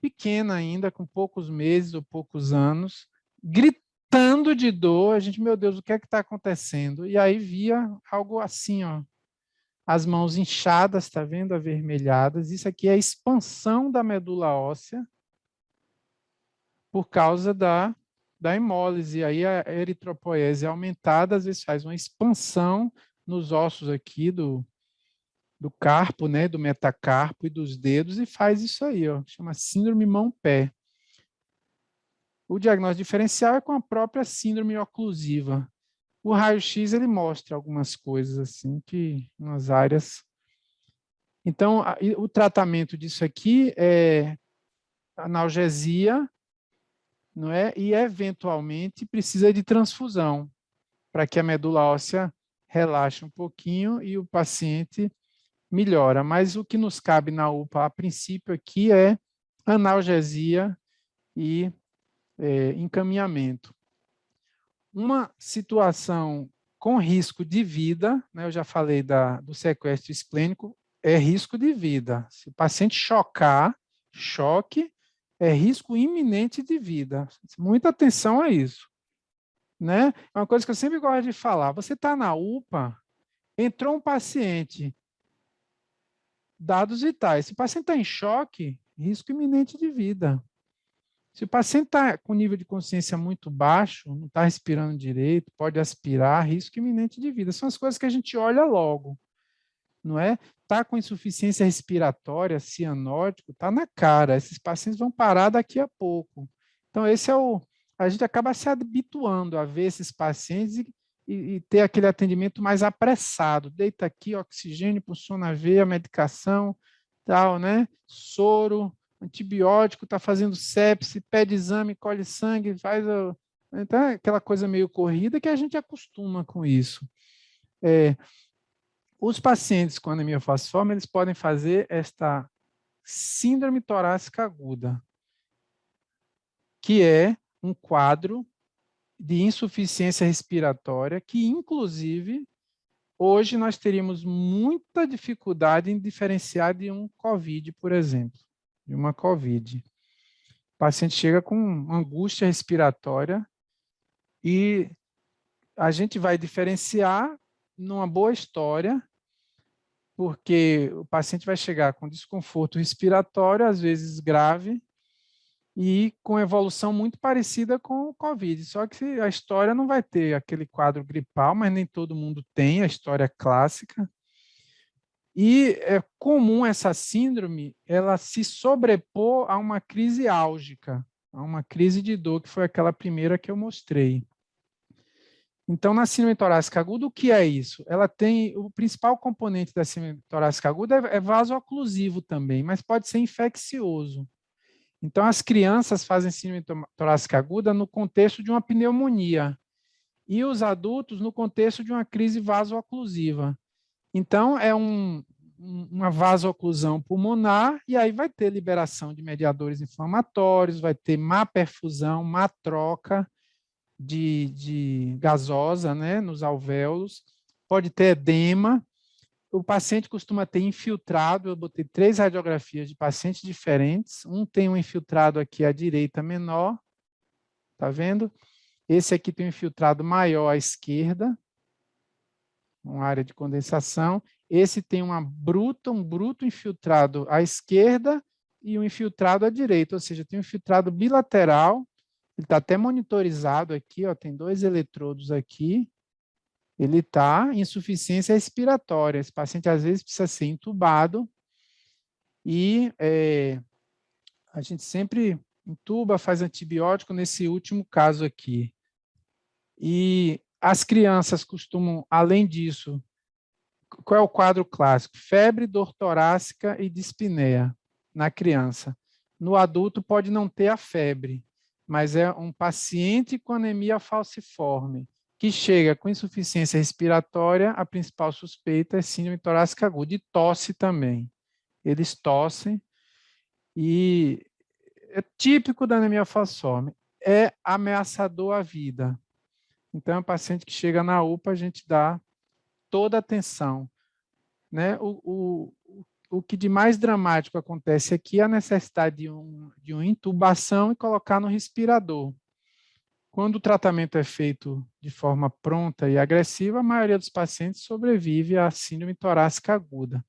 pequena ainda, com poucos meses ou poucos anos, gritando de dor, a gente, meu Deus, o que é que está acontecendo? E aí via algo assim, ó, as mãos inchadas, está vendo, avermelhadas, isso aqui é a expansão da medula óssea por causa da hemólise, aí a eritropoese é aumentada, às vezes faz uma expansão nos ossos aqui do carpo, né, do metacarpo e dos dedos e faz isso aí, ó, chama síndrome mão-pé. O diagnóstico diferencial é com a própria síndrome oclusiva. O raio-x ele mostra algumas coisas assim que nas áreas. Então, o tratamento disso aqui é analgesia, não é? E eventualmente precisa de transfusão para que a medula óssea relaxe um pouquinho e o paciente melhora. Mas o que nos cabe na UPA a princípio aqui é analgesia e encaminhamento. Uma situação com risco de vida, né, eu já falei do sequestro esplênico, é risco de vida. Se o paciente choque, é risco iminente de vida. Muita atenção a isso. Né? É uma coisa que eu sempre gosto de falar. Você está na UPA, entrou um paciente, dados vitais. Se o paciente está em choque, risco iminente de vida. Se o paciente está com nível de consciência muito baixo, não está respirando direito, pode aspirar, risco iminente de vida. São as coisas que a gente olha logo, não é? Está com insuficiência respiratória, cianótico, está na cara. Esses pacientes vão parar daqui a pouco. Então, esse é o... A gente acaba se habituando a ver esses pacientes e ter aquele atendimento mais apressado. Deita aqui, oxigênio, pulsão na veia, medicação, tal, né? Soro, antibiótico, está fazendo sepse, pede exame, colhe sangue, faz... Então, é aquela coisa meio corrida que a gente acostuma com isso. Os pacientes com anemia falciforme, eles podem fazer esta síndrome torácica aguda, que é um quadro de insuficiência respiratória que, inclusive, hoje nós teríamos muita dificuldade em diferenciar de um COVID, por exemplo, de uma COVID. O paciente chega com angústia respiratória e a gente vai diferenciar numa boa história, porque o paciente vai chegar com desconforto respiratório, às vezes grave, e com evolução muito parecida com o COVID. Só que a história não vai ter aquele quadro gripal, mas nem todo mundo tem a história clássica. E é comum essa síndrome, ela se sobrepor a uma crise álgica, a uma crise de dor, que foi aquela primeira que eu mostrei. Então, na síndrome torácica aguda, o que é isso? Ela tem, o principal componente da síndrome torácica aguda é vaso-oclusivo também, mas pode ser infeccioso. Então, as crianças fazem síndrome torácica aguda no contexto de uma pneumonia e os adultos no contexto de uma crise vaso-oclusiva. Então, é uma vaso-oclusão pulmonar e aí vai ter liberação de mediadores inflamatórios, vai ter má perfusão, má troca de gasosa, né, nos alvéolos, pode ter edema. O paciente costuma ter infiltrado, eu botei 3 radiografias de pacientes diferentes, um tem um infiltrado aqui à direita menor, tá vendo? Esse aqui tem um infiltrado maior à esquerda, uma área de condensação. Esse tem um bruto infiltrado à esquerda e um infiltrado à direita, ou seja, tem um infiltrado bilateral. Ele está até monitorizado aqui, ó, tem 2 eletrodos aqui. Ele está em insuficiência respiratória. Esse paciente, às vezes, precisa ser intubado e a gente sempre intuba, faz antibiótico nesse último caso aqui. E as crianças costumam, além disso, qual é o quadro clássico? Febre, dor torácica e dispneia na criança. No adulto pode não ter a febre, mas é um paciente com anemia falciforme, que chega com insuficiência respiratória, a principal suspeita é síndrome torácica aguda, e tosse também. Eles tossem e é típico da anemia falciforme, é ameaçador à vida. Então, é um paciente que chega na UPA, a gente dá toda a atenção, né? O que de mais dramático acontece aqui é a necessidade de uma intubação e colocar no respirador. Quando o tratamento é feito de forma pronta e agressiva, a maioria dos pacientes sobrevive à síndrome torácica aguda.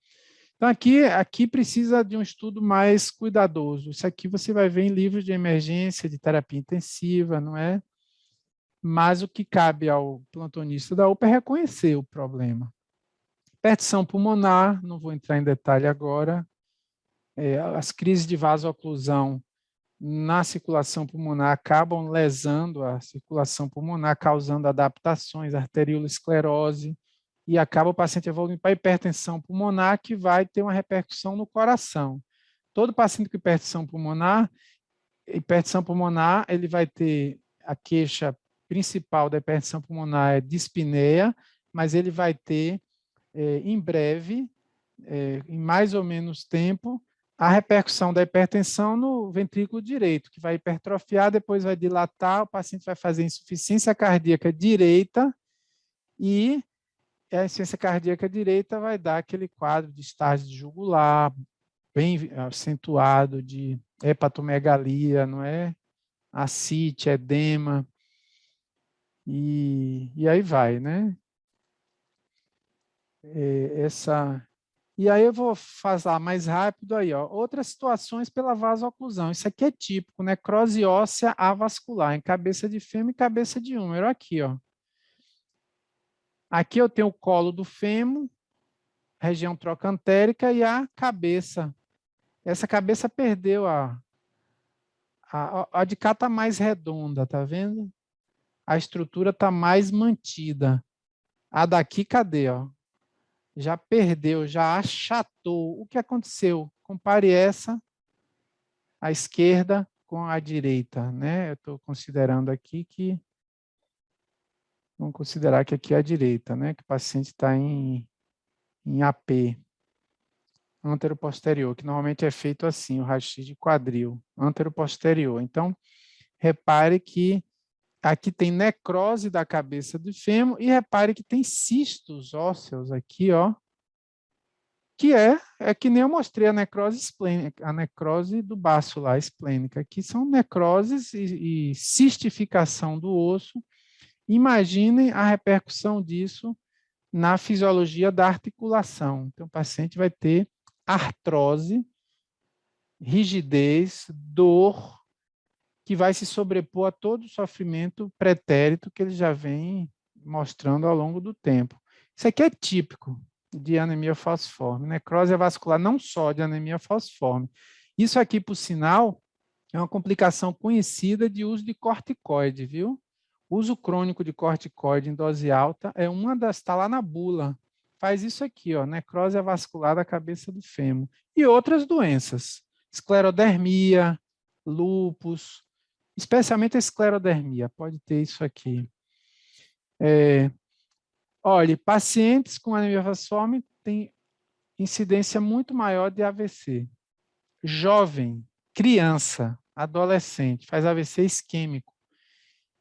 Então, aqui precisa de um estudo mais cuidadoso. Isso aqui você vai ver em livros de emergência, de terapia intensiva, não é? Mas o que cabe ao plantonista da UPA é reconhecer o problema. Hipertensão pulmonar, não vou entrar em detalhe agora. As crises de vasooclusão na circulação pulmonar acabam lesando a circulação pulmonar, causando adaptações, arteriolosclerose, e acaba o paciente evoluindo para hipertensão pulmonar, que vai ter uma repercussão no coração. Todo paciente com hipertensão pulmonar, ele vai ter a queixa principal da hipertensão pulmonar é dispneia, mas ele vai ter, em breve, em mais ou menos tempo, a repercussão da hipertensão no ventrículo direito, que vai hipertrofiar, depois vai dilatar, o paciente vai fazer insuficiência cardíaca direita e a insuficiência cardíaca direita vai dar aquele quadro de estágio de jugular, bem acentuado, de hepatomegalia, não é? Ascite, edema, e aí vai, né? Essa E aí eu vou fazer mais rápido aí, ó. Outras situações pela vasoclusão. Isso aqui é típico, necrose óssea avascular, em cabeça de fêmur e cabeça de húmero. Aqui, ó. Aqui eu tenho o colo do fêmur, região trocantérica e a cabeça. Essa cabeça perdeu a de cá está mais redonda, tá vendo? A estrutura está mais mantida. A daqui, cadê, ó? Já perdeu, já achatou. O que aconteceu? Compare essa, a esquerda, com a direita, né? Eu estou considerando aqui que... Vamos considerar que aqui é a direita, né? Que o paciente está em AP, antero-posterior, que normalmente é feito assim, o raio-x de quadril, antero-posterior. Então, repare que aqui tem necrose da cabeça do fêmur e repare que tem cistos ósseos aqui, ó, que é que nem eu mostrei a necrose esplênica, a necrose do baço lá, esplênica. Aqui são necroses e cistificação do osso. Imaginem a repercussão disso na fisiologia da articulação. Então, o paciente vai ter artrose, rigidez, dor, que vai se sobrepor a todo o sofrimento pretérito que ele já vem mostrando ao longo do tempo. Isso aqui é típico de anemia falciforme, necrose vascular não só de anemia falciforme. Isso aqui, por sinal, é uma complicação conhecida de uso de corticoide, viu? Uso crônico de corticoide em dose alta é uma das, está lá na bula. Faz isso aqui, ó, necrose vascular da cabeça do fêmur. E outras doenças, esclerodermia, lúpus, especialmente a esclerodermia, pode ter isso aqui. Olha, pacientes com anemia falciforme têm incidência muito maior de AVC. Jovem, criança, adolescente, faz AVC isquêmico.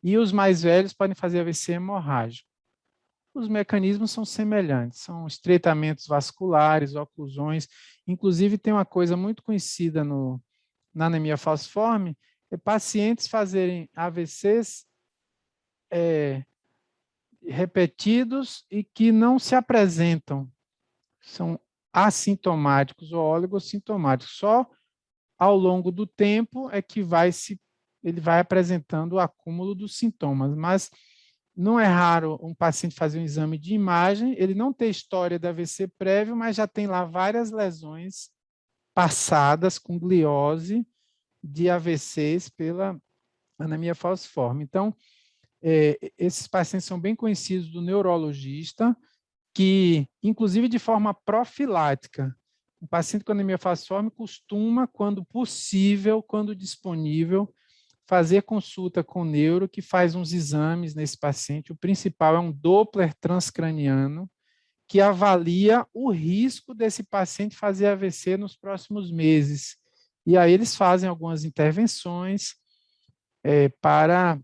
E os mais velhos podem fazer AVC hemorrágico. Os mecanismos são semelhantes, são estreitamentos vasculares, oclusões. Inclusive, tem uma coisa muito conhecida na anemia falciforme, é pacientes fazerem AVCs repetidos e que não se apresentam, são assintomáticos ou oligossintomáticos. Só ao longo do tempo é que ele vai apresentando o acúmulo dos sintomas, mas não é raro um paciente fazer um exame de imagem, ele não ter história de AVC prévio, mas já tem lá várias lesões passadas com gliose de AVCs pela anemia falciforme. Então, esses pacientes são bem conhecidos do neurologista, que, inclusive de forma profilática, o paciente com anemia falciforme costuma, quando possível, quando disponível, fazer consulta com o neuro, que faz uns exames nesse paciente. O principal é um Doppler transcraniano, que avalia o risco desse paciente fazer AVC nos próximos meses. E aí eles fazem algumas intervenções para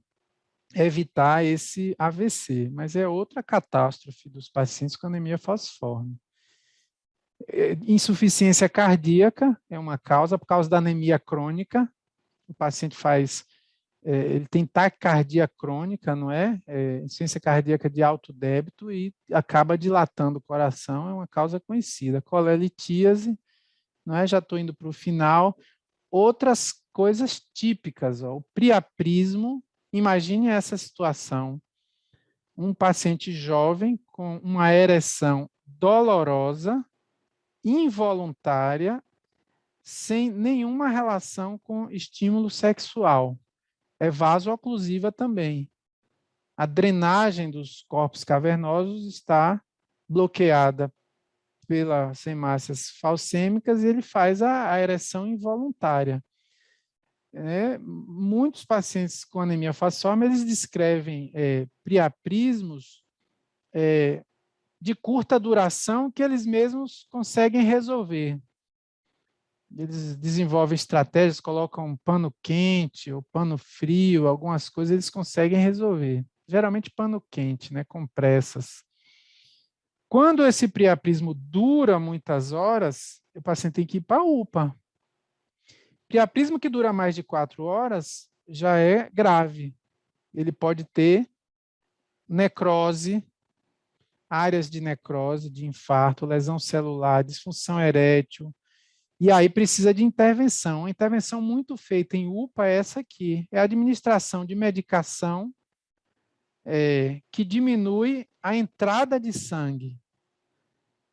evitar esse AVC, mas é outra catástrofe dos pacientes com anemia falciforme. Insuficiência cardíaca é uma causa, por causa da anemia crônica. O paciente ele tem taquicardia crônica, não é? Insuficiência cardíaca de alto débito e acaba dilatando o coração, é uma causa conhecida. Colelitíase, não é? Já estou indo para o final. Outras coisas típicas, ó, o priaprismo. Imagine essa situação, um paciente jovem com uma ereção dolorosa, involuntária, sem nenhuma relação com estímulo sexual. É vaso-oclusiva também. A drenagem dos corpos cavernosos está bloqueada pelas hemácias falcêmicas e ele faz a ereção involuntária. Muitos pacientes com anemia falciforme, eles descrevem priaprismos de curta duração que eles mesmos conseguem resolver. Eles desenvolvem estratégias, colocam pano quente ou pano frio, algumas coisas eles conseguem resolver. Geralmente pano quente, né, compressas. Quando esse priaprismo dura muitas horas, o paciente tem que ir para a UPA. Priaprismo que dura mais de 4 horas já é grave. Ele pode ter necrose, áreas de necrose, de infarto, lesão celular, disfunção erétil, e aí precisa de intervenção. Uma intervenção muito feita em UPA é essa aqui, é a administração de medicação que diminui a entrada de sangue.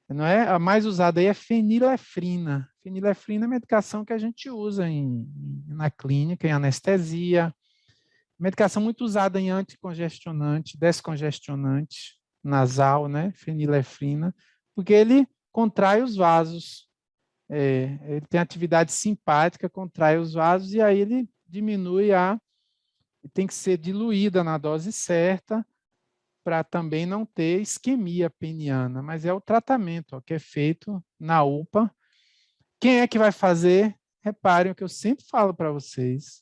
Não é? A mais usada aí é fenilefrina. Fenilefrina é a medicação que a gente usa na clínica, em anestesia. Medicação muito usada em anticongestionante, descongestionante nasal, né? Fenilefrina, porque ele contrai os vasos. Ele tem atividade simpática, contrai os vasos e aí ele diminui tem que ser diluída na dose certa para também não ter isquemia peniana, mas é o tratamento que é feito na UPA. Quem é que vai fazer? Reparem o que eu sempre falo para vocês.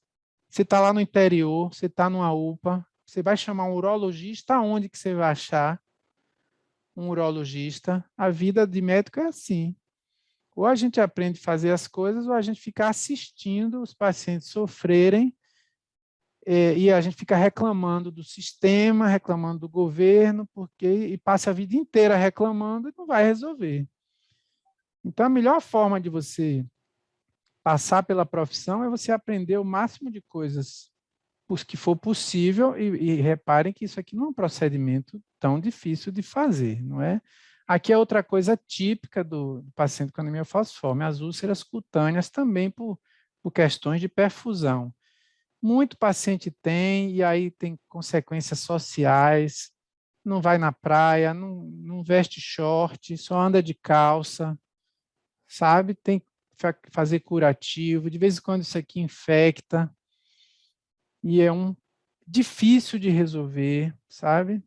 Você está lá no interior, você está numa UPA, você vai chamar um urologista, onde que você vai achar um urologista? A vida de médico é assim. Ou a gente aprende a fazer as coisas, ou a gente fica assistindo os pacientes sofrerem e a gente fica reclamando do sistema, reclamando do governo, e passa a vida inteira reclamando e não vai resolver. Então, a melhor forma de você passar pela profissão é você aprender o máximo de coisas que for possível e reparem que isso aqui não é um procedimento tão difícil de fazer, não é? Aqui é outra coisa típica do paciente com anemia falciforme, as úlceras cutâneas também por questões de perfusão. Muito paciente tem, e aí tem consequências sociais, não vai na praia, não veste short, só anda de calça, sabe? Tem que fazer curativo, de vez em quando isso aqui infecta, e é difícil de resolver, sabe?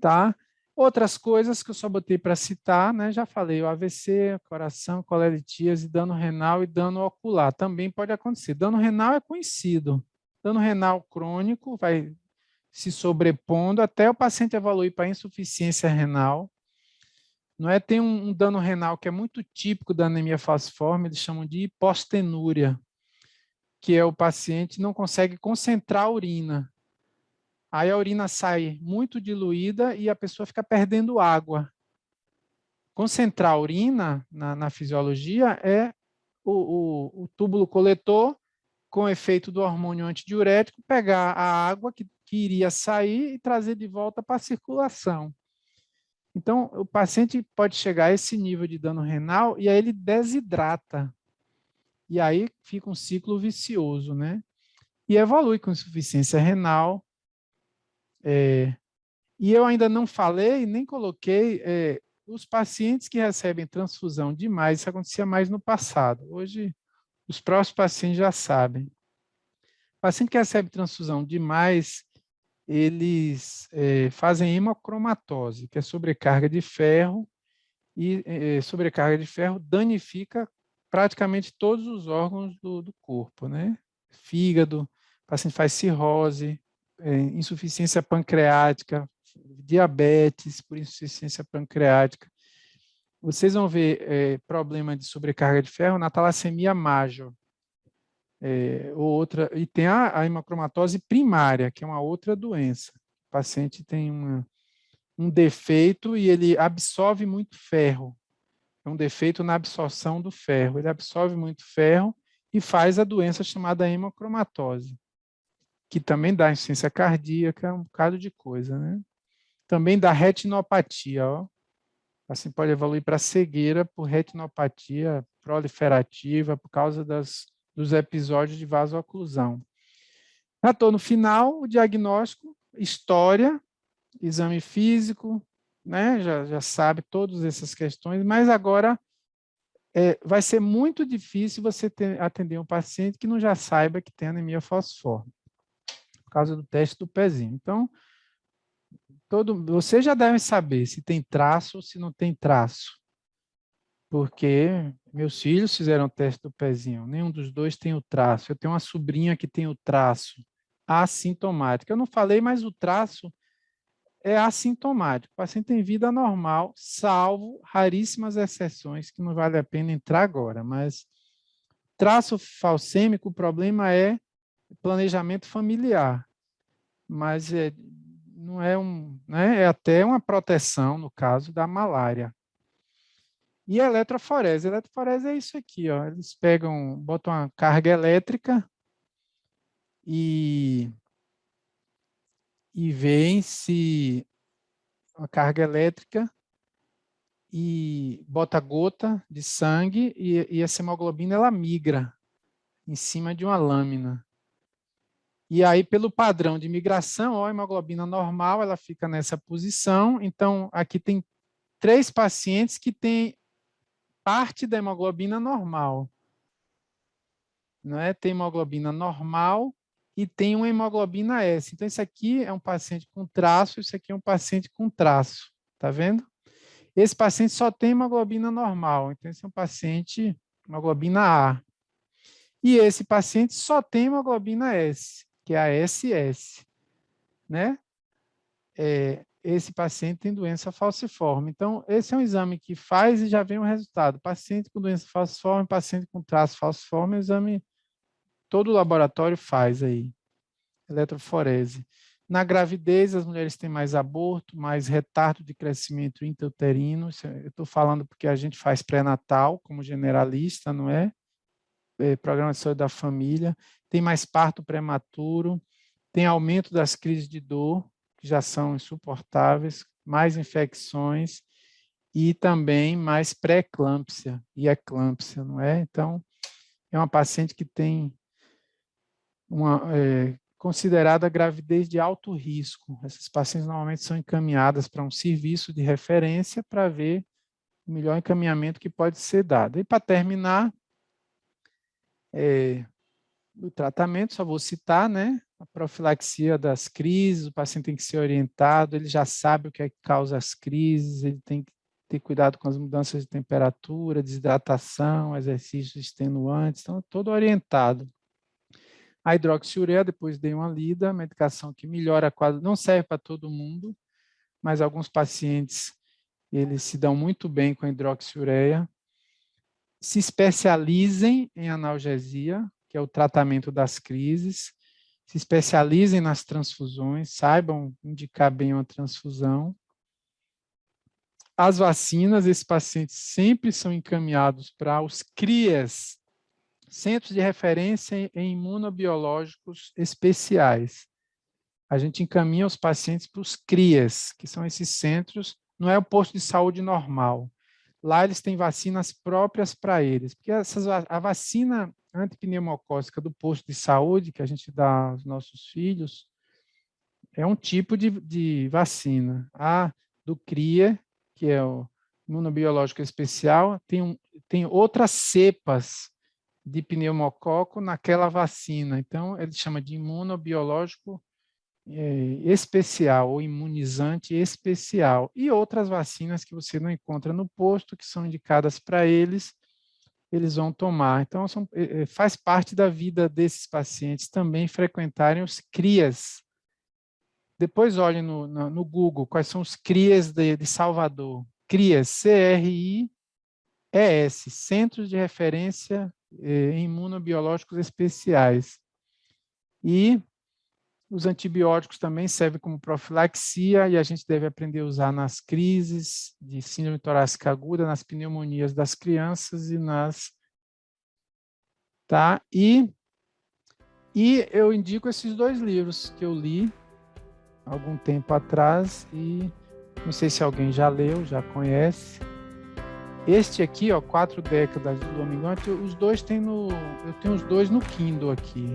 Tá? Outras coisas que eu só botei para citar, né? Já falei, o AVC, coração, colelitíase, dano renal e dano ocular. Também pode acontecer. Dano renal é conhecido. Dano renal crônico vai se sobrepondo até o paciente evoluir para insuficiência renal. Não é? Tem um dano renal que é muito típico da anemia falciforme, eles chamam de hipostenúria, que é o paciente não consegue concentrar a urina. Aí a urina sai muito diluída e a pessoa fica perdendo água. Concentrar a urina na fisiologia é o túbulo coletor, com efeito do hormônio antidiurético, pegar a água que iria sair e trazer de volta para a circulação. Então, o paciente pode chegar a esse nível de dano renal e aí ele desidrata. E aí fica um ciclo vicioso, né? E evolui com insuficiência renal. E eu ainda não falei, nem coloquei os pacientes que recebem transfusão demais, isso acontecia mais no passado. Hoje, os próprios pacientes já sabem. O paciente que recebe transfusão demais, eles fazem hemocromatose, que é sobrecarga de ferro, e sobrecarga de ferro danifica praticamente todos os órgãos do corpo, né? Fígado, o paciente faz cirrose, insuficiência pancreática, diabetes por insuficiência pancreática. Vocês vão ver problema de sobrecarga de ferro na talassemia major. E tem a hemocromatose primária, que é uma outra doença. O paciente tem um defeito e ele absorve muito ferro. É um defeito na absorção do ferro. Ele absorve muito ferro e faz a doença chamada hemocromatose, que também dá insuficiência cardíaca, um bocado de coisa, né? Também dá retinopatia, ó. Assim pode evoluir para cegueira por retinopatia proliferativa por causa dos episódios de vasoclusão. Já estou no final, o diagnóstico, história, exame físico, né? Já sabe todas essas questões, mas agora vai ser muito difícil você atender um paciente que não já saiba que tem anemia falciforme, por causa do teste do pezinho. Então, você já deve saber se tem traço ou se não tem traço, porque meus filhos fizeram o teste do pezinho, nenhum dos dois tem o traço. Eu tenho uma sobrinha que tem o traço assintomático. Eu não falei, mas o traço é assintomático. O paciente tem vida normal, salvo raríssimas exceções que não vale a pena entrar agora, mas traço falcêmico, o problema é planejamento familiar, mas não é né? É até uma proteção, no caso da malária. E a eletroforese? A eletroforese é isso aqui, ó. Eles botam uma carga elétrica e veem se a carga elétrica e bota gota de sangue e essa hemoglobina ela migra em cima de uma lâmina. E aí, pelo padrão de migração, ó, a hemoglobina normal, ela fica nessa posição. Então, aqui tem 3 pacientes que têm parte da hemoglobina normal. Não é? Tem hemoglobina normal e tem uma hemoglobina S. Então, esse aqui é um paciente com traço, esse aqui é um paciente com traço. Tá vendo? Esse paciente só tem hemoglobina normal. Então, esse é um paciente hemoglobina A. E esse paciente só tem hemoglobina S, que é a SS, né? Esse paciente tem doença falciforme. Então, esse é um exame que faz e já vem o resultado. Paciente com doença falciforme, paciente com traço falciforme, o exame todo o laboratório faz aí, eletroforese. Na gravidez, as mulheres têm mais aborto, mais retardo de crescimento intrauterino. Eu estou falando porque a gente faz pré-natal como generalista, não é? Programa de saúde da família. Tem mais parto prematuro, tem aumento das crises de dor, que já são insuportáveis, mais infecções e também mais pré-eclâmpsia e eclâmpsia, não é? Então, é uma paciente que tem considerada gravidez de alto risco. Essas pacientes normalmente são encaminhadas para um serviço de referência para ver o melhor encaminhamento que pode ser dado. E para terminar, o tratamento, só vou citar, né? A profilaxia das crises, o paciente tem que ser orientado, ele já sabe o que é que causa as crises, ele tem que ter cuidado com as mudanças de temperatura, desidratação, exercícios extenuantes, então todo orientado. A hidroxiureia, depois dei uma lida, medicação que melhora a quadro, não serve para todo mundo, mas alguns pacientes, eles se dão muito bem com a hidroxiureia. Se especializem em analgesia, que é o tratamento das crises, se especializem nas transfusões, saibam indicar bem uma transfusão. As vacinas, esses pacientes sempre são encaminhados para os CRIAs, Centros de Referência em Imunobiológicos Especiais. A gente encaminha os pacientes para os CRIAs, que são esses centros, não é o posto de saúde normal. Lá eles têm vacinas próprias para eles, porque a vacina antipneumocócica do posto de saúde, que a gente dá aos nossos filhos, é um tipo de vacina. A do CRIA, que é o imunobiológico especial, tem outras cepas de pneumococo naquela vacina. Então, ele chama de imunobiológico especial ou imunizante especial. E outras vacinas que você não encontra no posto, que são indicadas para eles vão tomar. Então, faz parte da vida desses pacientes também frequentarem os CRIAs. Depois olhem no Google quais são os CRIAs de Salvador. CRIAs, CRIES, Centros de Referência em Imunobiológicos Especiais. E os antibióticos também servem como profilaxia e a gente deve aprender a usar nas crises de síndrome torácica aguda, nas pneumonias das crianças e nas... Tá? E eu indico esses 2 livros que eu li há algum tempo atrás e não sei se alguém já leu, já conhece. Este aqui, ó, 4 décadas do Domingante, os 2 tem eu tenho os 2 no Kindle aqui.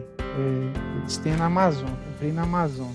Eles têm na Amazon, comprei na Amazon.